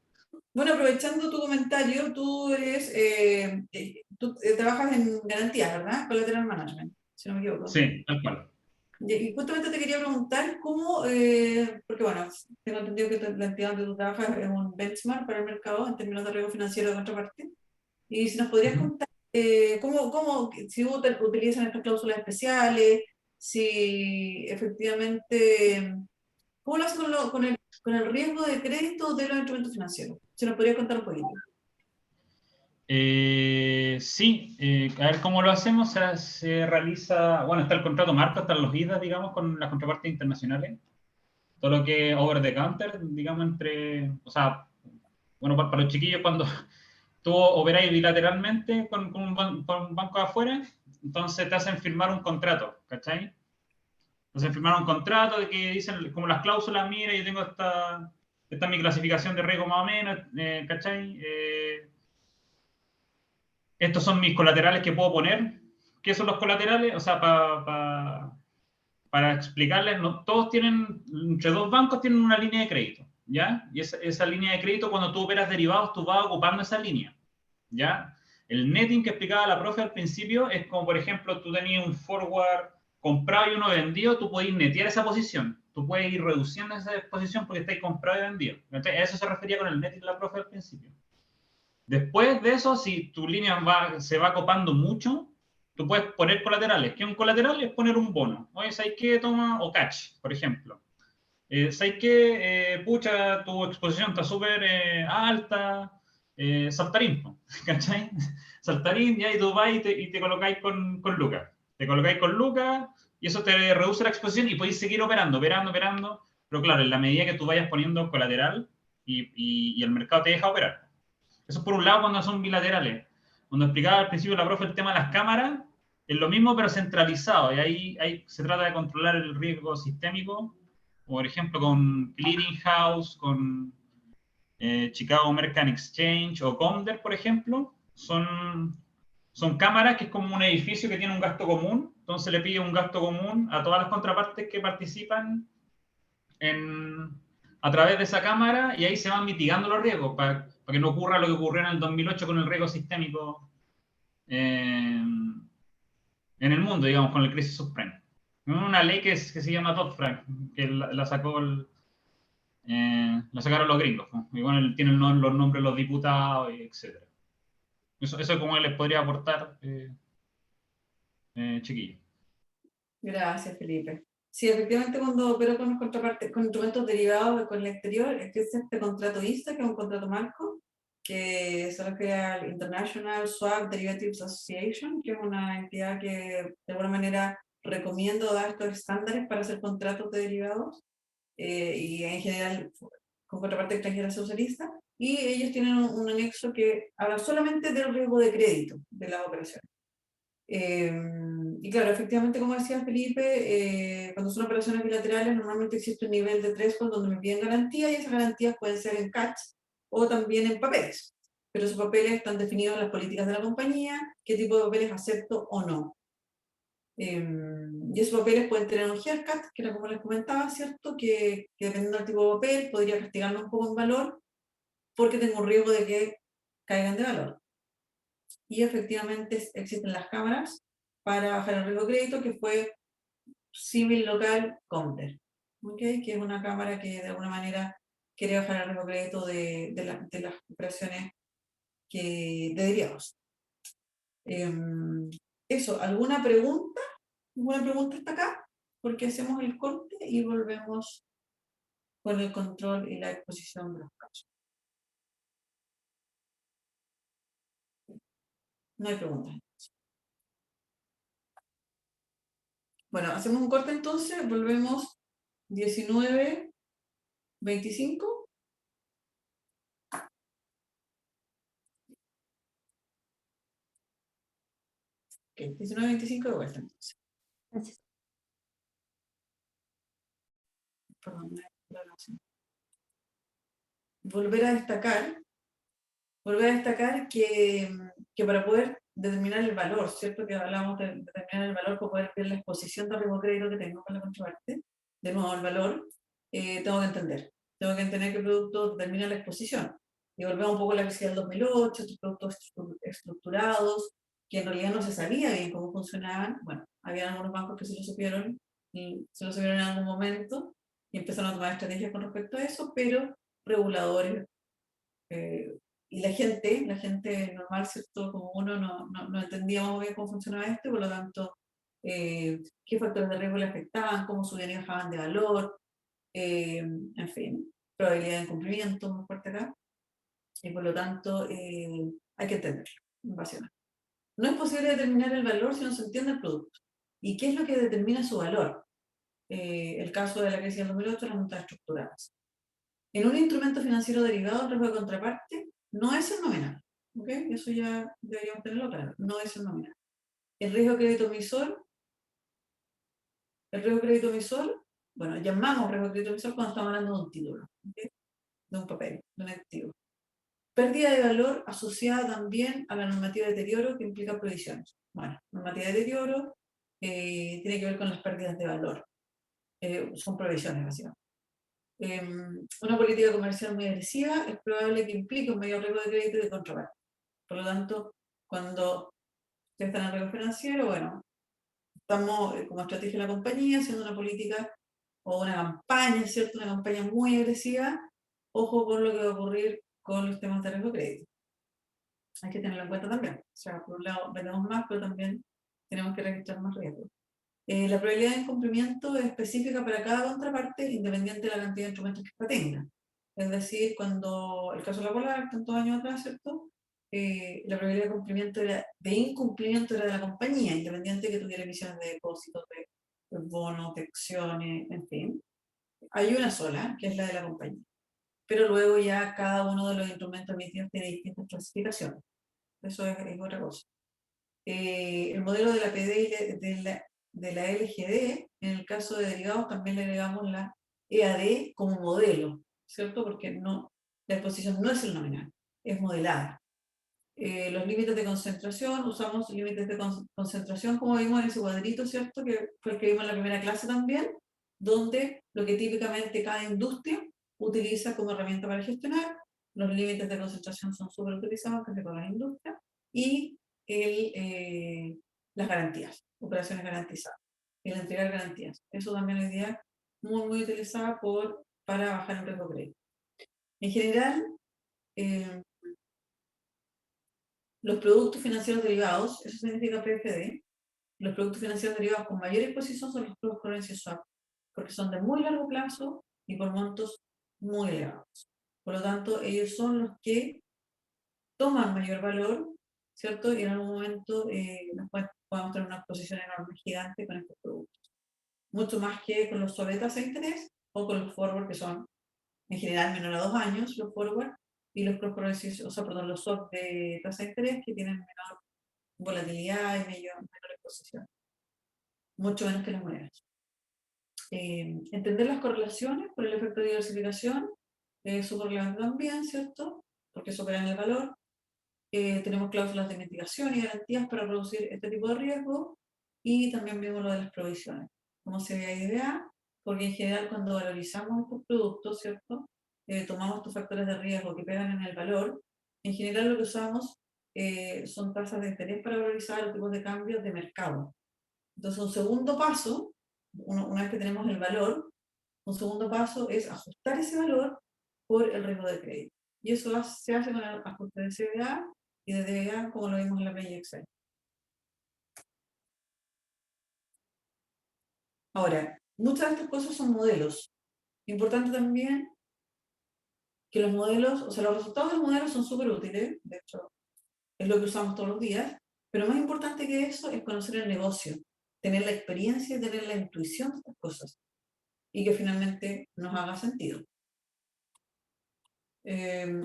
A: Bueno, aprovechando tu comentario, tú trabajas en garantías, ¿verdad? Collateral Management, si no me equivoco.
H: Sí, tal cual.
A: Y justamente te quería preguntar cómo, porque bueno, tengo entendido que la entidad donde tú trabajas es un benchmark para el mercado en términos de riesgo financiero de contraparte. Y si nos podrías
H: Ujú.
A: contar si utilizan estas cláusulas especiales, si efectivamente... ¿Cómo lo hace con el riesgo de crédito de los instrumentos financieros? ¿Se nos podría contar un poquito?
H: Sí, a ver cómo lo hacemos. Se realiza, bueno, está el contrato marco, están los IDA, digamos, con las contrapartes internacionales. Todo lo que es over the counter, digamos, o sea, bueno, para los chiquillos, cuando tú operáis bilateralmente con un banco de afuera, entonces te hacen firmar un contrato, ¿cachai? Entonces firmar un contrato de que dicen, como las cláusulas, mira, yo tengo esta es mi clasificación de riesgo más o menos, ¿cachai? Estos son mis colaterales que puedo poner. ¿Qué son los colaterales? O sea, para explicarles, no, todos tienen, entre dos bancos tienen una línea de crédito, ¿ya? Y esa línea de crédito, cuando tú operas derivados, tú vas ocupando esa línea, ¿ya? El netting que explicaba la profe al principio es como, por ejemplo, tú tenías un forward comprado y uno vendido, tú puedes netear esa posición. Tú puedes ir reduciendo esa posición porque estáis comprado y vendido. Entonces, a eso se refería con el netting de la profe al principio. Después de eso, si tu línea se va copando mucho, tú puedes poner colaterales. ¿Qué es un colateral? Es poner un bono. Oye, ¿sabes qué? Toma, o catch, por ejemplo. ¿Sabes qué? Pucha, tu exposición está súper alta. Saltarín, ¿cachai? Saltarín, ya, y tú vas y te colocáis con Lucas. Te colocáis con Lucas y eso te reduce la exposición y podéis seguir operando. Pero claro, en la medida que tú vayas poniendo colateral y el mercado te deja operar. Eso por un lado cuando son bilaterales. Cuando explicaba al principio la profe el tema de las cámaras, es lo mismo pero centralizado. Y ahí se trata de controlar el riesgo sistémico, por ejemplo con Clearing House, con Chicago Mercantile Exchange o Comder, por ejemplo. Son cámaras que es como un edificio que tiene un gasto común. Entonces le pide un gasto común a todas las contrapartes que participan a través de esa cámara y ahí se van mitigando los riesgos para que no ocurra lo que ocurrió en el 2008 con el riesgo sistémico en el mundo, digamos, con el crisis subprime. Una ley que se llama Dodd-Frank, que la sacaron los gringos. ¿No? Y bueno, tienen los nombres de los diputados, etc. Eso es como les podría aportar, chiquillos.
A: Gracias, Felipe. Sí, efectivamente, cuando opero con contrapartes, con instrumentos derivados con el exterior, es que es este contrato ISTA, que es un contrato marco, que se refiere al International Swap Derivatives Association, que es una entidad que de alguna manera recomienda dar estos estándares para hacer contratos de derivados, y en general con contraparte extranjera socialista, y ellos tienen un anexo que habla solamente del riesgo de crédito de las operaciones. Y claro, efectivamente, como decía Felipe, cuando son operaciones bilaterales normalmente existe un nivel de threshold donde me piden garantía, y esas garantías pueden ser en cash o también en papeles. Pero esos papeles están definidos en las políticas de la compañía, qué tipo de papeles acepto o no. Y esos papeles pueden tener un haircut, que era como les comentaba, ¿cierto? Que dependiendo del tipo de papel podría castigarme un poco en valor porque tengo un riesgo de que caigan de valor. Y efectivamente existen las cámaras para bajar el riesgo de crédito, que fue Civil Local Counter, ¿okay? Que es una cámara que de alguna manera quiere bajar el riesgo de crédito de las operaciones de derivados. Eso, ¿alguna pregunta? ¿Alguna pregunta hasta acá? Porque hacemos el corte y volvemos con el control y la exposición de los casos. No hay preguntas. Bueno, hacemos un corte entonces, volvemos 19:25. Ok, 19:25 de vuelta entonces.
D: Gracias.
A: Perdón, la grabación. Volver a destacar que para poder determinar el valor, ¿cierto? Que hablamos de determinar el valor para poder ver la exposición de riesgo de crédito que tengo con la contraparte, de nuevo el valor, tengo que entender qué producto determina la exposición. Y volvemos un poco a la crisis del 2008, estos productos estructurados, que en realidad no se sabía bien cómo funcionaban. Bueno, había algunos bancos que se lo supieron, y se lo supieron en algún momento, y empezaron a tomar estrategias con respecto a eso, pero reguladores y la gente normal, ¿cierto? Como uno no entendíamos bien cómo funcionaba esto, y por lo tanto, qué factores de riesgo le afectaban, cómo subían y bajaban de valor, en fin, probabilidad de incumplimiento muy fuerte acá, y por lo tanto hay que entenderlo, básicamente. No es posible determinar el valor si no se entiende el producto. ¿Y qué es lo que determina su valor? El caso de la crisis del 2008, las multas estructuradas. En un instrumento financiero derivado, el riesgo de contraparte no es el nominal. ¿Ok? Eso ya deberíamos tenerlo claro. No es el nominal. El riesgo de crédito emisor, bueno, llamamos riesgo de crédito emisor cuando estamos hablando de un título, ¿okay? De un papel, de un activo. Pérdida de valor asociada también a la normativa de deterioro que implica provisiones. Bueno, normativa de deterioro tiene que ver con las pérdidas de valor. Son provisiones, básicamente. Una política comercial muy agresiva es probable que implique un mayor riesgo de crédito y de contraparte. Por lo tanto, cuando ustedes están en riesgo financiero, bueno, estamos como estrategia de la compañía haciendo una política o una campaña, ¿cierto? Una campaña muy agresiva. Ojo con lo que va a ocurrir con los temas de riesgo de crédito. Hay que tenerlo en cuenta también. O sea, por un lado vendemos más, pero también tenemos que registrar más riesgos. La probabilidad de incumplimiento es específica para cada contraparte, independiente de la cantidad de instrumentos que tenga. Es decir, cuando el caso de la Polar, tantos años atrás, ¿cierto? La probabilidad de incumplimiento era de la compañía, independiente de que tuviera emisiones de depósitos, de bonos, de acciones, en fin. Hay una sola, que es la de la compañía. Pero luego ya cada uno de los instrumentos emitidos tiene distintas clasificaciones. Eso es otra cosa. El modelo de la PD y de la LGD, en el caso de derivados también le agregamos la EAD como modelo, ¿cierto? Porque no, la exposición no es el nominal, es modelada. Los límites de concentración, usamos límites de concentración como vimos en ese cuadrito, ¿cierto? Que fue el que vimos en la primera clase también, donde lo que típicamente cada industria utiliza como herramienta para gestionar. Los límites de concentración son súper utilizados casi todas las industrias, y las garantías, operaciones garantizadas, el entregar garantías. Eso también hoy día muy utilizada para bajar el riesgo de crédito. En general, los productos financieros derivados, eso significa PFD, los productos financieros derivados con mayor exposición son los cross currency swap, porque son de muy largo plazo y por montos muy elevados. Por lo tanto, ellos son los que toman mayor valor, ¿cierto? Y en algún momento podemos tener una exposición enorme, gigante con estos productos. Mucho más que con los swap de tasa de interés o con los forward, que son en general menor a 2 años, los forward, y los cross currency, o sea, perdón, los swap de tasa de interés que tienen menor volatilidad y menor exposición, mucho menos que las monedas. Entender las correlaciones por el efecto de diversificación es súper relevante también, ¿cierto? Porque eso opera en el valor. Tenemos cláusulas de mitigación y garantías para reducir este tipo de riesgo, y también vemos lo de las provisiones, como CBA y DBA, porque en general cuando valorizamos estos productos, ¿cierto? Tomamos estos factores de riesgo que pegan en el valor. En general lo que usamos son tasas de interés para valorizar los tipos de cambios de mercado. Entonces un segundo paso, una vez que tenemos el valor, un segundo paso es ajustar ese valor por el riesgo de crédito. Y eso se hace con el ajuste de CBA y de DBA, como lo vimos en la planilla Excel. Ahora, muchas de estas cosas son modelos. Importante también que los modelos, o sea, los resultados del modelo son súper útiles, de hecho, es lo que usamos todos los días, pero más importante que eso es conocer el negocio, tener la experiencia y tener la intuición de estas cosas, y que finalmente nos haga sentido.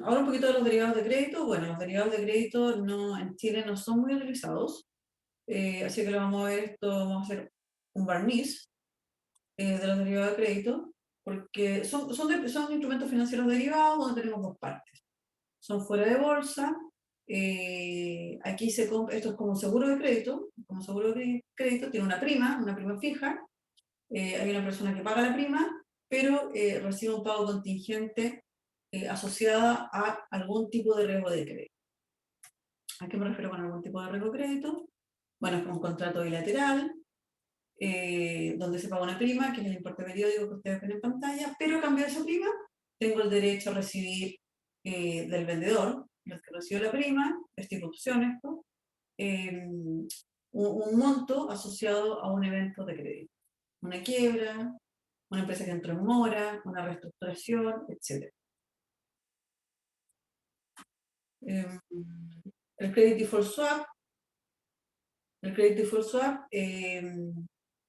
A: Ahora un poquito de los derivados de crédito. Bueno, los derivados de crédito en Chile no son muy utilizados, así que lo vamos a ver esto, vamos a hacer un barniz de los derivados de crédito, porque son instrumentos financieros derivados donde tenemos dos partes. Son fuera de bolsa, aquí se compra, esto es como seguro de crédito, como seguro de crédito tiene una prima fija, hay una persona que paga la prima, pero recibe un pago contingente asociada a algún tipo de riesgo de crédito. ¿A qué me refiero con algún tipo de riesgo de crédito? Bueno, es como un contrato bilateral, donde se paga una prima, que es el importe periódico que ustedes ven en pantalla, pero a cambio de esa prima, tengo el derecho a recibir del vendedor, el que recibe la prima, es tipo opción esto, un monto asociado a un evento de crédito. Una quiebra, una empresa que entró en mora, una reestructuración, etc. El Credit Default Swap. El Credit Default Swap.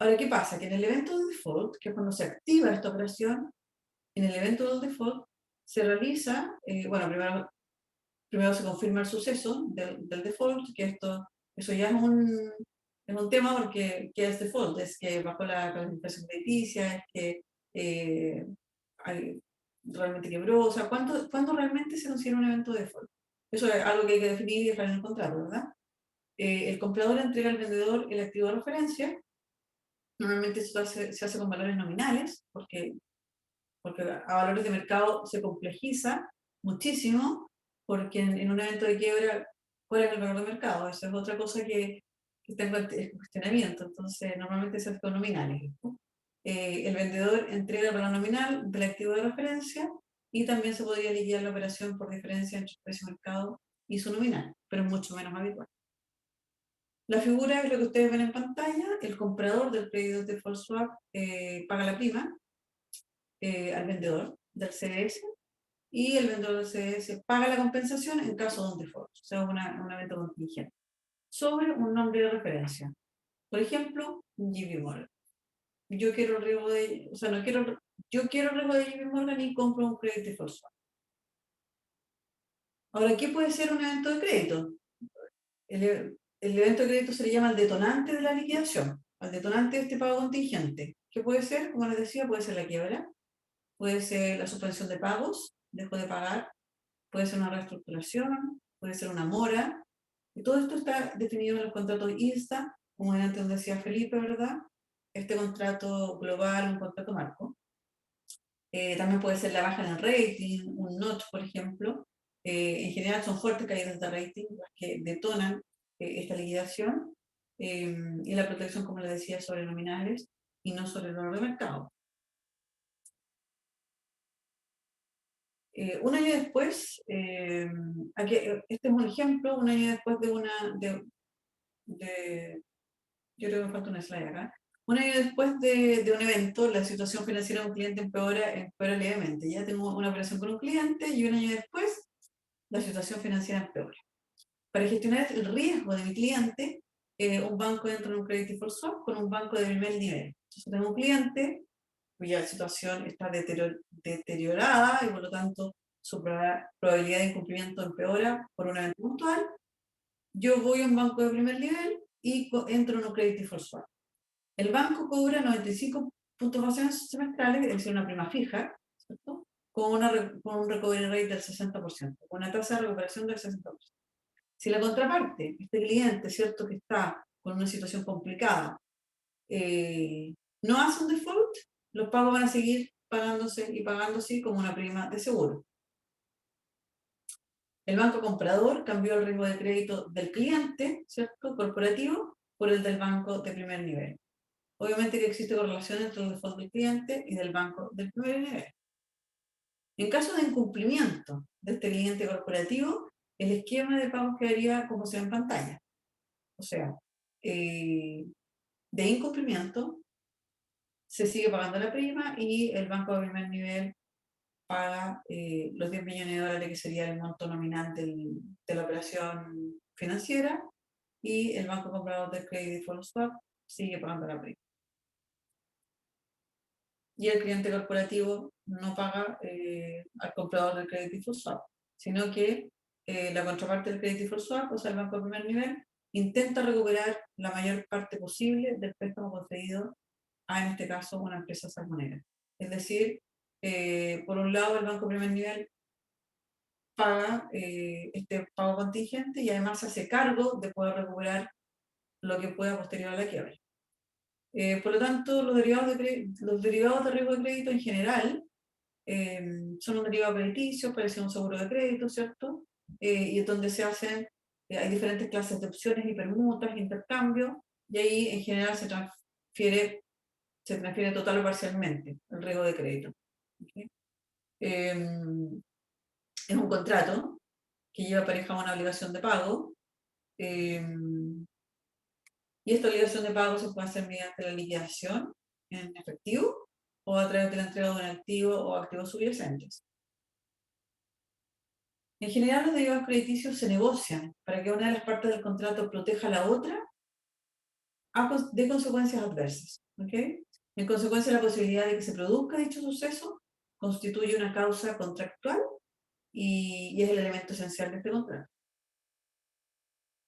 A: Ahora, ¿qué pasa? Que en el evento de default, que es cuando se activa esta operación, en el evento del default se realiza, bueno, primero se confirma el suceso del default, que eso ya es un tema, porque ¿qué es default? Es que bajó la calificación crediticia, es que realmente quebró, o sea, ¿cuándo realmente se considera un evento de default? Eso es algo que hay que definir y dejar en el contrato, ¿verdad? El comprador entrega al vendedor el activo de referencia. Normalmente esto se hace con valores nominales, porque a valores de mercado se complejiza muchísimo, porque en un evento de quiebra, ¿cuál es el valor de mercado? Eso es otra cosa que está en cuestionamiento. Entonces, normalmente se hace con nominales, ¿no? El vendedor entrega el valor nominal del activo de referencia, y también se podría liquidar la operación por diferencia entre el precio de mercado y su nominal, pero es mucho menos habitual. La figura es lo que ustedes ven en pantalla. El comprador del Credit Default Swap paga la prima al vendedor del CDS, y el vendedor del CDS paga la compensación en caso de un default, o sea, un evento contingente, sobre un nombre de referencia. Por ejemplo, JP Morgan. Yo quiero el riesgo de, o sea, yo quiero el riesgo de JP Morgan y compro un Credit Default Swap. Ahora, ¿qué puede ser un evento de crédito? El evento de crédito se le llama el detonante de la liquidación, al detonante de este pago contingente. ¿Qué puede ser? Como les decía, puede ser la quiebra, puede ser la suspensión de pagos, dejo de pagar, puede ser una reestructuración, puede ser una mora, y todo esto está definido en los contratos ISTA, como antes decía Felipe, ¿verdad? Este contrato global, un contrato marco. También puede ser la baja en el rating, un notch, por ejemplo. En general son fuertes caídas de rating las que detonan esta liquidación, y la protección, como les decía, sobre nominales y no sobre el valor de mercado. Un año después, aquí, este es un ejemplo, un año después yo creo que me falta una slide acá. Un año después de un evento, la situación financiera de un cliente empeora levemente. Ya tengo una operación con un cliente, y un año después la situación financiera empeora. Para gestionar el riesgo de mi cliente, un banco entra en un credit default swap con un banco de primer nivel. Entonces tengo un cliente cuya situación está deteriorada, y por lo tanto su probabilidad de incumplimiento empeora por un evento puntual. yo voy a un banco de primer nivel y entro en un credit default swap. El banco cobra 95 puntos básicos semestrales, es decir, una prima fija, ¿cierto? Con un recovery rate del 60%, con una tasa de recuperación del 60%. Si la contraparte, este cliente, ¿cierto?, que está con una situación complicada, no hace un default, los pagos van a seguir pagándose y pagándose como una prima de seguro. El banco comprador cambió el riesgo de crédito del cliente, ¿cierto?, corporativo, por el del banco de primer nivel. Obviamente que existe correlación entre el default del cliente y del banco del primer nivel. En caso de incumplimiento de este cliente corporativo, el esquema de pagos quedaría como se ve en pantalla. O sea, de incumplimiento se sigue pagando la prima y el banco de primer nivel paga los 10 millones de dólares que sería el monto nominal de la operación financiera, y el banco comprador del Credit Default Swap sigue pagando la prima. Y el cliente corporativo no paga al comprador del Credit Default Swap, sino que la contraparte del Credit Default Swap, o sea, el banco de primer nivel, intenta recuperar la mayor parte posible del préstamo concedido a, en este caso, una empresa salmonera. Es decir, por un lado, el banco de primer nivel paga este pago contingente y además se hace cargo de poder recuperar lo que pueda posterior a la quiebra. Por lo tanto, los derivados de riesgo de crédito en general son un derivado crediticio, parece un seguro de crédito, ¿cierto? Y es donde se hacen, hay diferentes clases de opciones y permutas, intercambios, y ahí en general se transfiere total o parcialmente el riesgo de crédito. ¿Okay? Es un contrato que lleva aparejado una obligación de pago, y esta obligación de pago se puede hacer mediante la liquidación en efectivo o a través de la entrega de un activo o activos subyacentes. En general, los derivados crediticios se negocian para que una de las partes del contrato proteja a la otra de consecuencias adversas. ¿Okay? En consecuencia, la posibilidad de que se produzca dicho suceso constituye una causa contractual y es el elemento esencial de este contrato.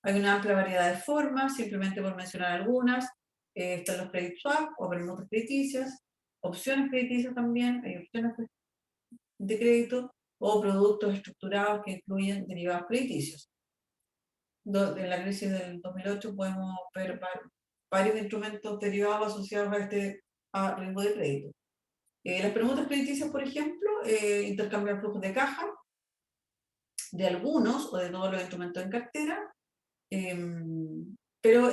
A: Hay una amplia variedad de formas, simplemente por mencionar algunas. Están los credit swap o permutas crediticias, opciones crediticias también, hay opciones de crédito o productos estructurados que incluyen derivados crediticios. En la crisis del 2008 podemos ver varios instrumentos derivados asociados a riesgo de crédito. Las permutas crediticias, por ejemplo, intercambian flujos de caja de algunos o de todos los instrumentos en cartera, pero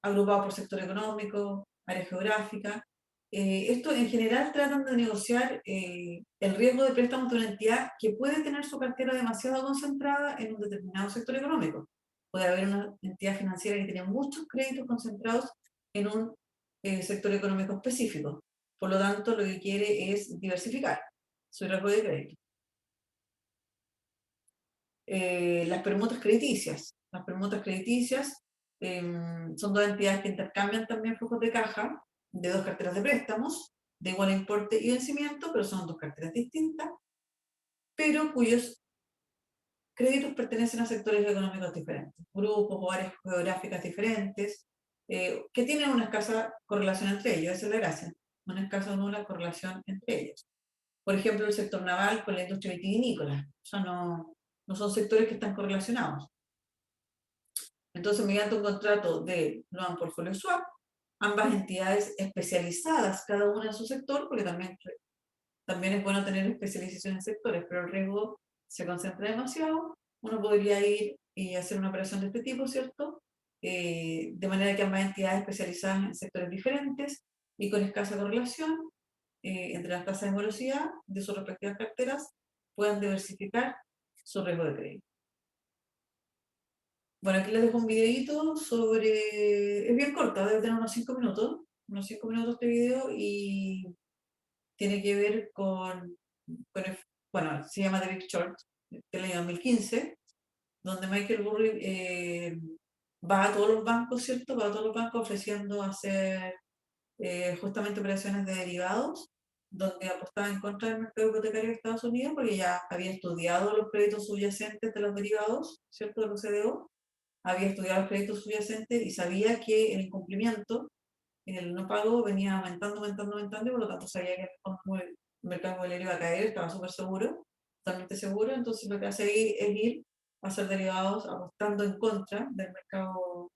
A: agrupados por sector económico, área geográfica. Esto en general tratan de negociar el riesgo de préstamos de una entidad que puede tener su cartera demasiado concentrada en un determinado sector económico. Puede haber una entidad financiera que tiene muchos créditos concentrados en un sector económico específico. Por lo tanto, lo que quiere es diversificar su riesgo de crédito. Las permutas crediticias. Las permutas crediticias son dos entidades que intercambian también flujos de caja de dos carteras de préstamos de igual importe y vencimiento, pero son dos carteras distintas, pero cuyos créditos pertenecen a sectores económicos diferentes, grupos o áreas geográficas diferentes, que tienen una escasa correlación entre ellos. Esa es la gracia, una escasa o nula correlación entre ellos. Por ejemplo, el sector naval con la industria vitivinícola. O sea, no son sectores que están correlacionados. Entonces, mediante un contrato de Loan Portfolio Swap, ambas entidades especializadas, cada una en su sector, porque también es bueno tener especialización en sectores, pero el riesgo se concentra demasiado. Uno podría ir y hacer una operación de este tipo, ¿cierto? De manera que ambas entidades especializadas en sectores diferentes y con escasa correlación entre las tasas de morosidad de sus respectivas carteras puedan diversificar su riesgo de crédito. Bueno, aquí les dejo un videito sobre... Es bien corta, debe tener unos 5 minutos. Unos 5 minutos este video y tiene que ver bueno, se llama The Big Short, del año 2015, donde Michael Burry va a todos los bancos, ¿cierto? Va a todos los bancos ofreciendo hacer justamente operaciones de derivados, donde apostaba en contra del mercado hipotecario de Estados Unidos, porque ya había estudiado los créditos subyacentes de los derivados, ¿cierto? De los CDO, había estudiado el crédito subyacente y sabía que el incumplimiento, el no pago venía aumentando, aumentando, aumentando, y por lo tanto sabía que el mercado inmobiliario iba a caer, estaba súper seguro, totalmente seguro. Entonces lo que hace ahí es ir a hacer derivados apostando en contra del mercado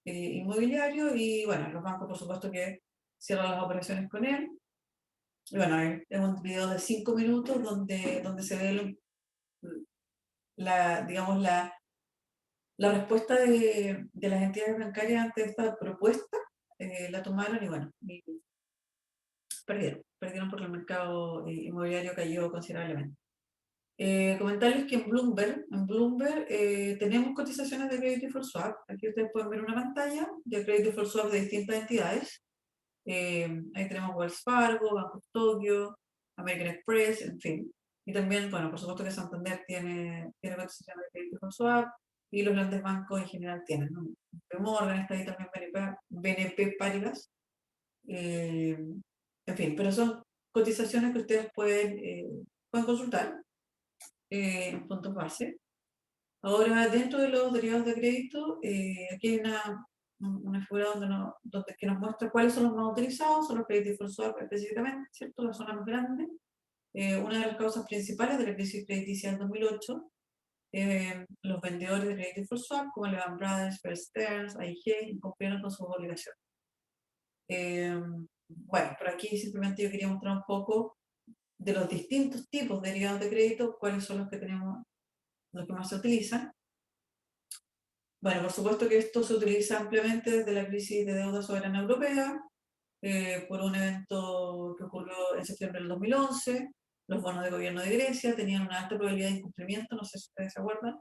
A: inmobiliario, y bueno, los bancos por supuesto que cierran las operaciones con él. Y bueno, es un video de 5 minutos donde se ve digamos, la respuesta de las entidades bancarias ante esta propuesta. La tomaron y bueno, y perdieron porque el mercado inmobiliario cayó considerablemente. Comentarles que en Bloomberg tenemos cotizaciones de Credit Default Swap. Aquí ustedes pueden ver una pantalla de Credit Default Swap de distintas entidades. Ahí tenemos Wells Fargo, Banco Tokio, American Express, en fin. Y también, bueno, por supuesto que Santander tiene cotizaciones de Credit Default Swap, y los grandes bancos en general tienen, ¿no? JP Morgan está ahí también, BNP Paribas. En fin, pero son cotizaciones que ustedes pueden consultar en puntos base. Ahora, dentro de los derivados de crédito, aquí hay una figura que nos muestra cuáles son los más utilizados, son los Credit Default Swap específicamente, ¿cierto? La zona más grande. Una de las causas principales de la crisis crediticia del 2008, los vendedores de Credit Default Swap, como Lehman Brothers, Bear Stearns, AIG, incumplieron con sus obligaciones. Bueno, por aquí simplemente yo quería mostrar un poco de los distintos tipos de derivados de crédito, cuáles son los que tenemos, los que más se utilizan. Bueno, por supuesto que esto se utiliza ampliamente desde la crisis de deuda soberana europea, por un evento que ocurrió en septiembre del 2011. Los bonos de gobierno de Grecia tenían una alta probabilidad de incumplimiento, no sé si ustedes se acuerdan,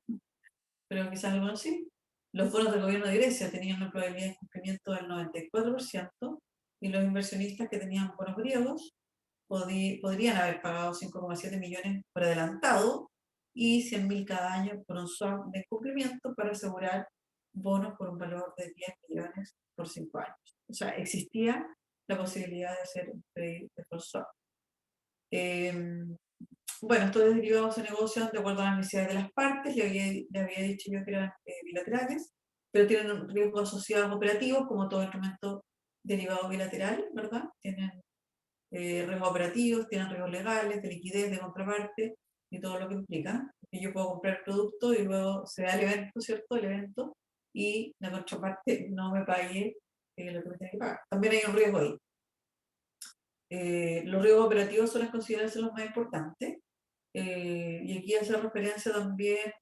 A: pero quizás algunos sí. Los bonos del gobierno de Grecia tenían una probabilidad de incumplimiento del 94%, y los inversionistas que tenían bonos griegos podrían haber pagado 5,7 millones por adelantado y 100.000 cada año por un swap de incumplimiento para asegurar bonos por un valor de 10 millones por 5 años. O sea, existía la posibilidad de hacer un credit default swap. Bueno, estos derivados se negocian de acuerdo a las necesidades de las partes. Le había dicho yo que eran bilaterales, pero tienen riesgos asociados operativos, como todo instrumento derivado bilateral, ¿verdad? Tienen riesgos operativos, tienen riesgos legales, de liquidez, de contraparte, y todo lo que implica. Que yo puedo comprar el producto y luego se da el evento, ¿cierto? El evento, y la contraparte no me pague lo que me tiene que pagar. También hay un riesgo ahí. Los riesgos operativos suelen considerarse los más importantes. Y aquí hace referencia también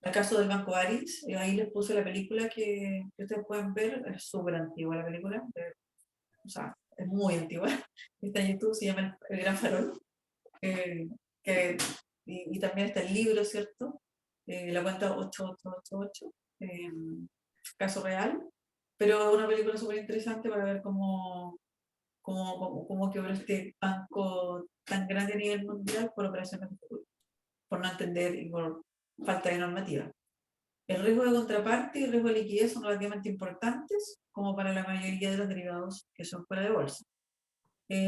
A: al caso del Banco Aris. Ahí les puse la película que ustedes pueden ver. Es súper antigua la película. O sea, es muy antigua. Está en YouTube, se llama El Gran Farol. Y también está el libro, ¿cierto? La cuenta 8888, caso real. Pero una película súper interesante para ver cómo quebró este banco tan grande a nivel mundial por operaciones de futuro, por no entender y por falta de normativa. El riesgo de contraparte y el riesgo de liquidez son relativamente importantes, como para la mayoría de los derivados que son fuera de bolsa.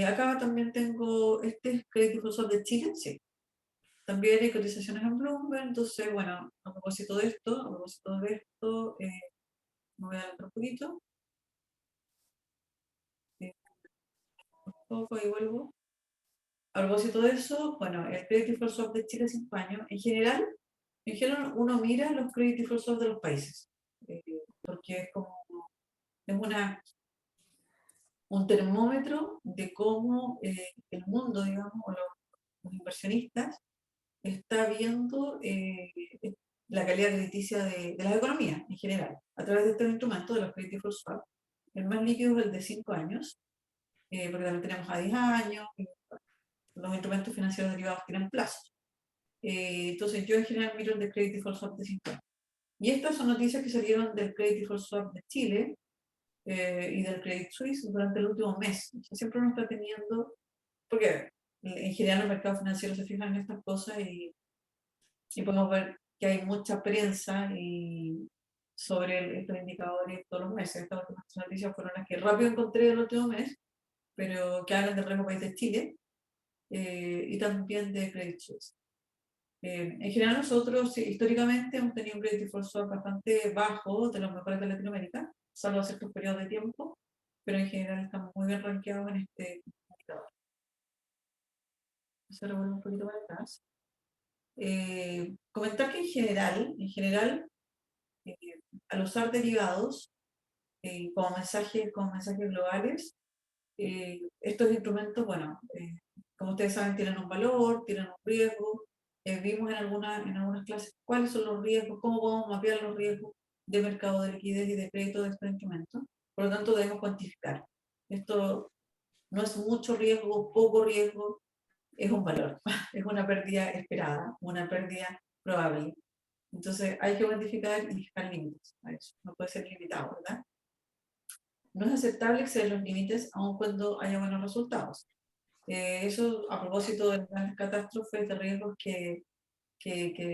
A: Acá también tengo este Credit Default Swap de Chile, sí. También hay cotizaciones en Bloomberg. Entonces, bueno, a propósito de esto, me voy a dar un poquito. Un poco y vuelvo. A propósito de eso, bueno, el Credit Default Swap de Chile 5 años, en general uno mira los Credit Default Swap de los países, porque es un termómetro de cómo el mundo, digamos, o los inversionistas está viendo la calidad crediticia de las economías en general, a través de estos instrumentos de los Credit Default Swap. El más líquido es el de 5 años, porque también tenemos a 10 años, los instrumentos financieros derivados tienen plazos. Entonces yo en general miro el de Credit Default Swap de 5 años. Y estas son noticias que salieron del Credit Default Swap de Chile y del Credit Suisse durante el último mes. O sea, siempre uno está teniendo, porque en general los mercados financieros se fijan en estas cosas, y podemos ver que hay mucha prensa sobre estos indicadores todos los meses. Estas últimas noticias fueron las que rápido encontré el último mes, pero que hablan del riesgo país de Chile y también de Credit Suisse. En general nosotros históricamente hemos tenido un credit default swap bastante bajo, de los mejores de Latinoamérica, salvo ciertos periodos de tiempo, pero en general estamos muy bien rankeados en este indicador. Se revuelve un poquito para atrás. Comentar que en general al usar derivados como mensajes globales, estos instrumentos, bueno, como ustedes saben, tienen un valor, tienen un riesgo. Vimos en algunas clases cuáles son los riesgos, cómo podemos mapear los riesgos de mercado de liquidez y de crédito de estos instrumentos. Por lo tanto, debemos cuantificar. Esto no es mucho riesgo, poco riesgo, es un valor, es una pérdida esperada, una pérdida probable. Entonces hay que cuantificar y fijar límites a eso, no puede ser limitado, ¿verdad? No es aceptable exceder los límites aun cuando haya buenos resultados. Eso a propósito de las catástrofes de riesgos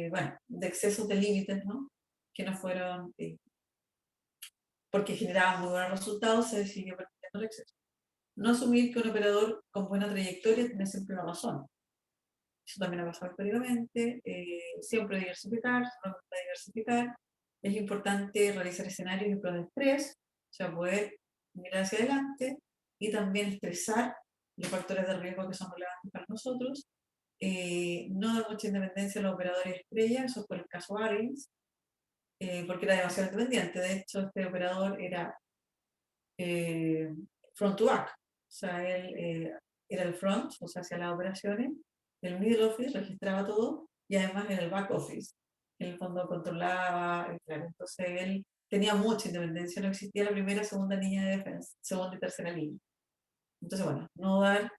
A: bueno, de excesos de límites, ¿no? Que no fueron, porque generaban muy buenos resultados, se decidió permitiendo el exceso. No asumir que un operador con buena trayectoria tiene siempre la razón. Eso también ha pasado históricamente. Siempre diversificar, Es importante realizar escenarios y pruebas de estrés, o sea, poder mirar hacia adelante y también estresar los factores de riesgo que son relevantes para nosotros. No dar mucha independencia a los operadores estrella, eso fue el caso Barings, porque era demasiado independiente. De hecho, este operador era front to back, o sea, él era el front, o sea, hacía las operaciones, el middle office registraba todo y además en el back office, en el fondo controlaba, claro, entonces él tenía mucha independencia, no existía la primera, segunda línea de defensa, segunda y tercera línea. Entonces, bueno, no dar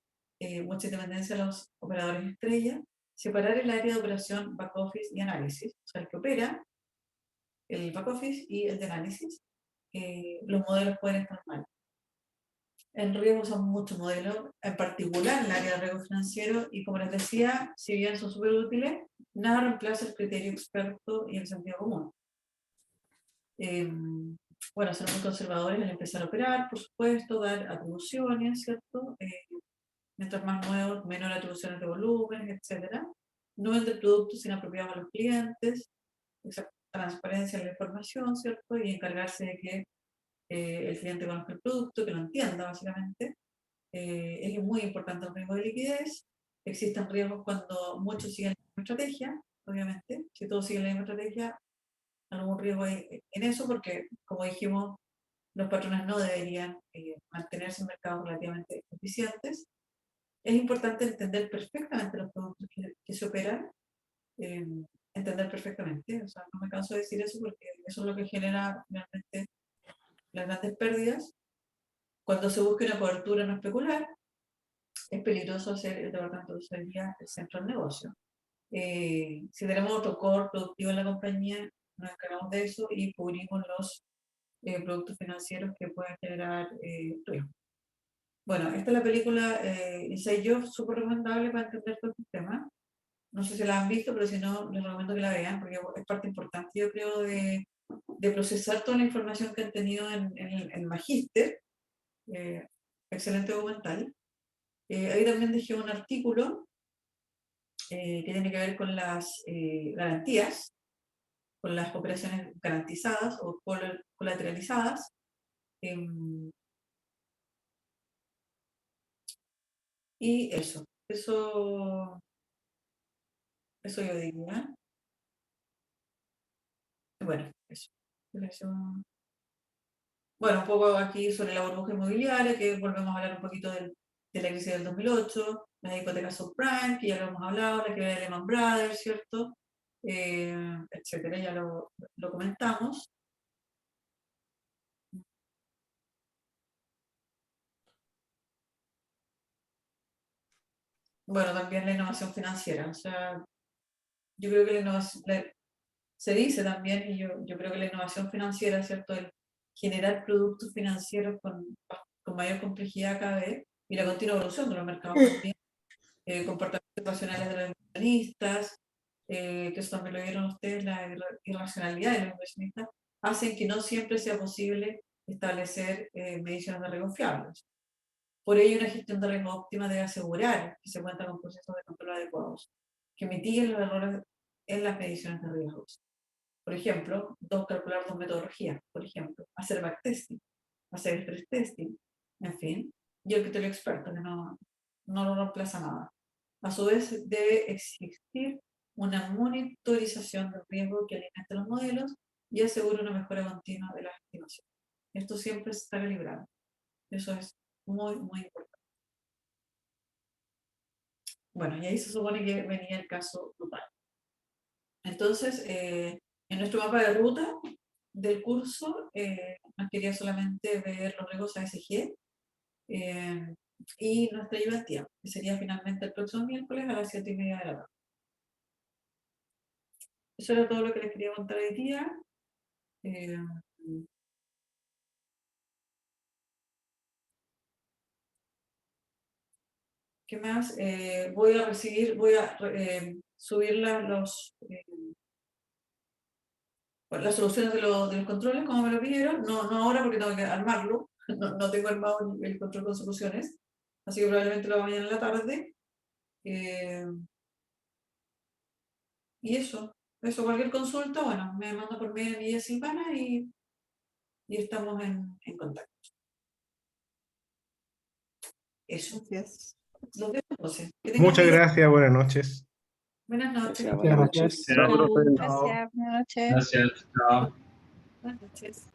A: mucha independencia a los operadores estrella, separar el área de operación back office y análisis, o sea, el que opera, el back office y el de análisis, los modelos pueden estar mal. En riesgo son muchos modelos, en particular en el área de riesgo financiero, y como les decía, si bien son súper útiles, nada reemplaza el criterio experto y el sentido común. Bueno, ser muy conservadores al empezar a operar, por supuesto, dar atribuciones, ¿cierto? Mientras más nuevos, menor atribuciones de volúmenes, etc. No vender productos inapropiados a los clientes, esa transparencia en la información, ¿cierto? Y encargarse de que el cliente conozca el producto, que lo entienda, básicamente. Es muy importante el riesgo de liquidez. Existen riesgos cuando muchos siguen la misma estrategia, obviamente. Si todos siguen la misma estrategia, algún riesgo hay en eso, porque, como dijimos, los patrones no deberían mantenerse en mercados relativamente eficientes. Es importante entender perfectamente los productos que se operan, entender perfectamente, o sea, no me canso de decir eso porque eso es lo que genera finalmente las grandes pérdidas. Cuando se busca una cobertura no especular, es peligroso hacer el departamento de tesorería el centro del negocio. Si tenemos otro core productivo en la compañía, nos encargamos de eso y cubrimos los productos financieros que puedan generar riesgo. Bueno, esta es la película Inside Job, súper recomendable para entender todo este tema. No sé si la han visto, pero si no, les recomiendo que la vean, porque es parte importante, yo creo, de procesar toda la información que han tenido en el Magíster. Excelente documental. Ahí también dejé un artículo que tiene que ver con las garantías, con las operaciones garantizadas o colateralizadas. Y eso yo diría. Bueno, eso. Bueno, un poco aquí sobre la burbuja inmobiliaria, que volvemos a hablar un poquito de la crisis del 2008, las hipotecas subprime, que ya lo hemos hablado, la quiebra de Lehman Brothers, ¿cierto? Etcétera, ya lo comentamos. Bueno, también la innovación financiera, o sea, yo creo que la innovación, se dice también, y yo creo que la innovación financiera, ¿cierto? El generar productos financieros con mayor complejidad cada vez, y la continua evolución de los mercados también, comportamientos racionales de los inversionistas, que eso también lo vieron ustedes, la irracionalidad de los inversionistas, hacen que no siempre sea posible establecer mediciones de riesgo fiables. Por ello, una gestión de riesgo óptima debe asegurar que se cuenta con procesos de control adecuados, que mitiguen los errores en las mediciones de riesgos. Por ejemplo, calcular dos metodologías, por ejemplo, hacer backtesting, hacer stress testing, en fin, y el criterio experto, que no lo reemplaza nada. A su vez, debe existir una monitorización del riesgo que alimente los modelos y asegure una mejora continua de las estimaciones. Esto siempre se está calibrando. Eso es muy, muy importante. Bueno, y ahí se supone que venía el caso total. Entonces, en nuestro mapa de ruta del curso, nos quería solamente ver los riesgos ASG y nuestra ayudantía, que sería finalmente el próximo miércoles a las 7:30 de la tarde. Eso era todo lo que les quería contar hoy día. ¿Qué más? Voy a subir las soluciones de los controles, como me lo pidieron. No ahora porque tengo que armarlo. No tengo armado el control con soluciones. Así que probablemente lo haga mañana en la tarde. Y eso, cualquier consulta, bueno, me manda por mail a Milla Silvana y estamos en contacto. Eso.
I: Gracias.
A: Los dejo entonces. Que tengan
J: Muchas
A: buen día.
J: gracias, buenas noches.
A: Buenas noches.
C: Gracias, buenas noches.
H: Chao.
E: Gracias, buenas noches.
H: Gracias. Chao.
A: Buenas noches.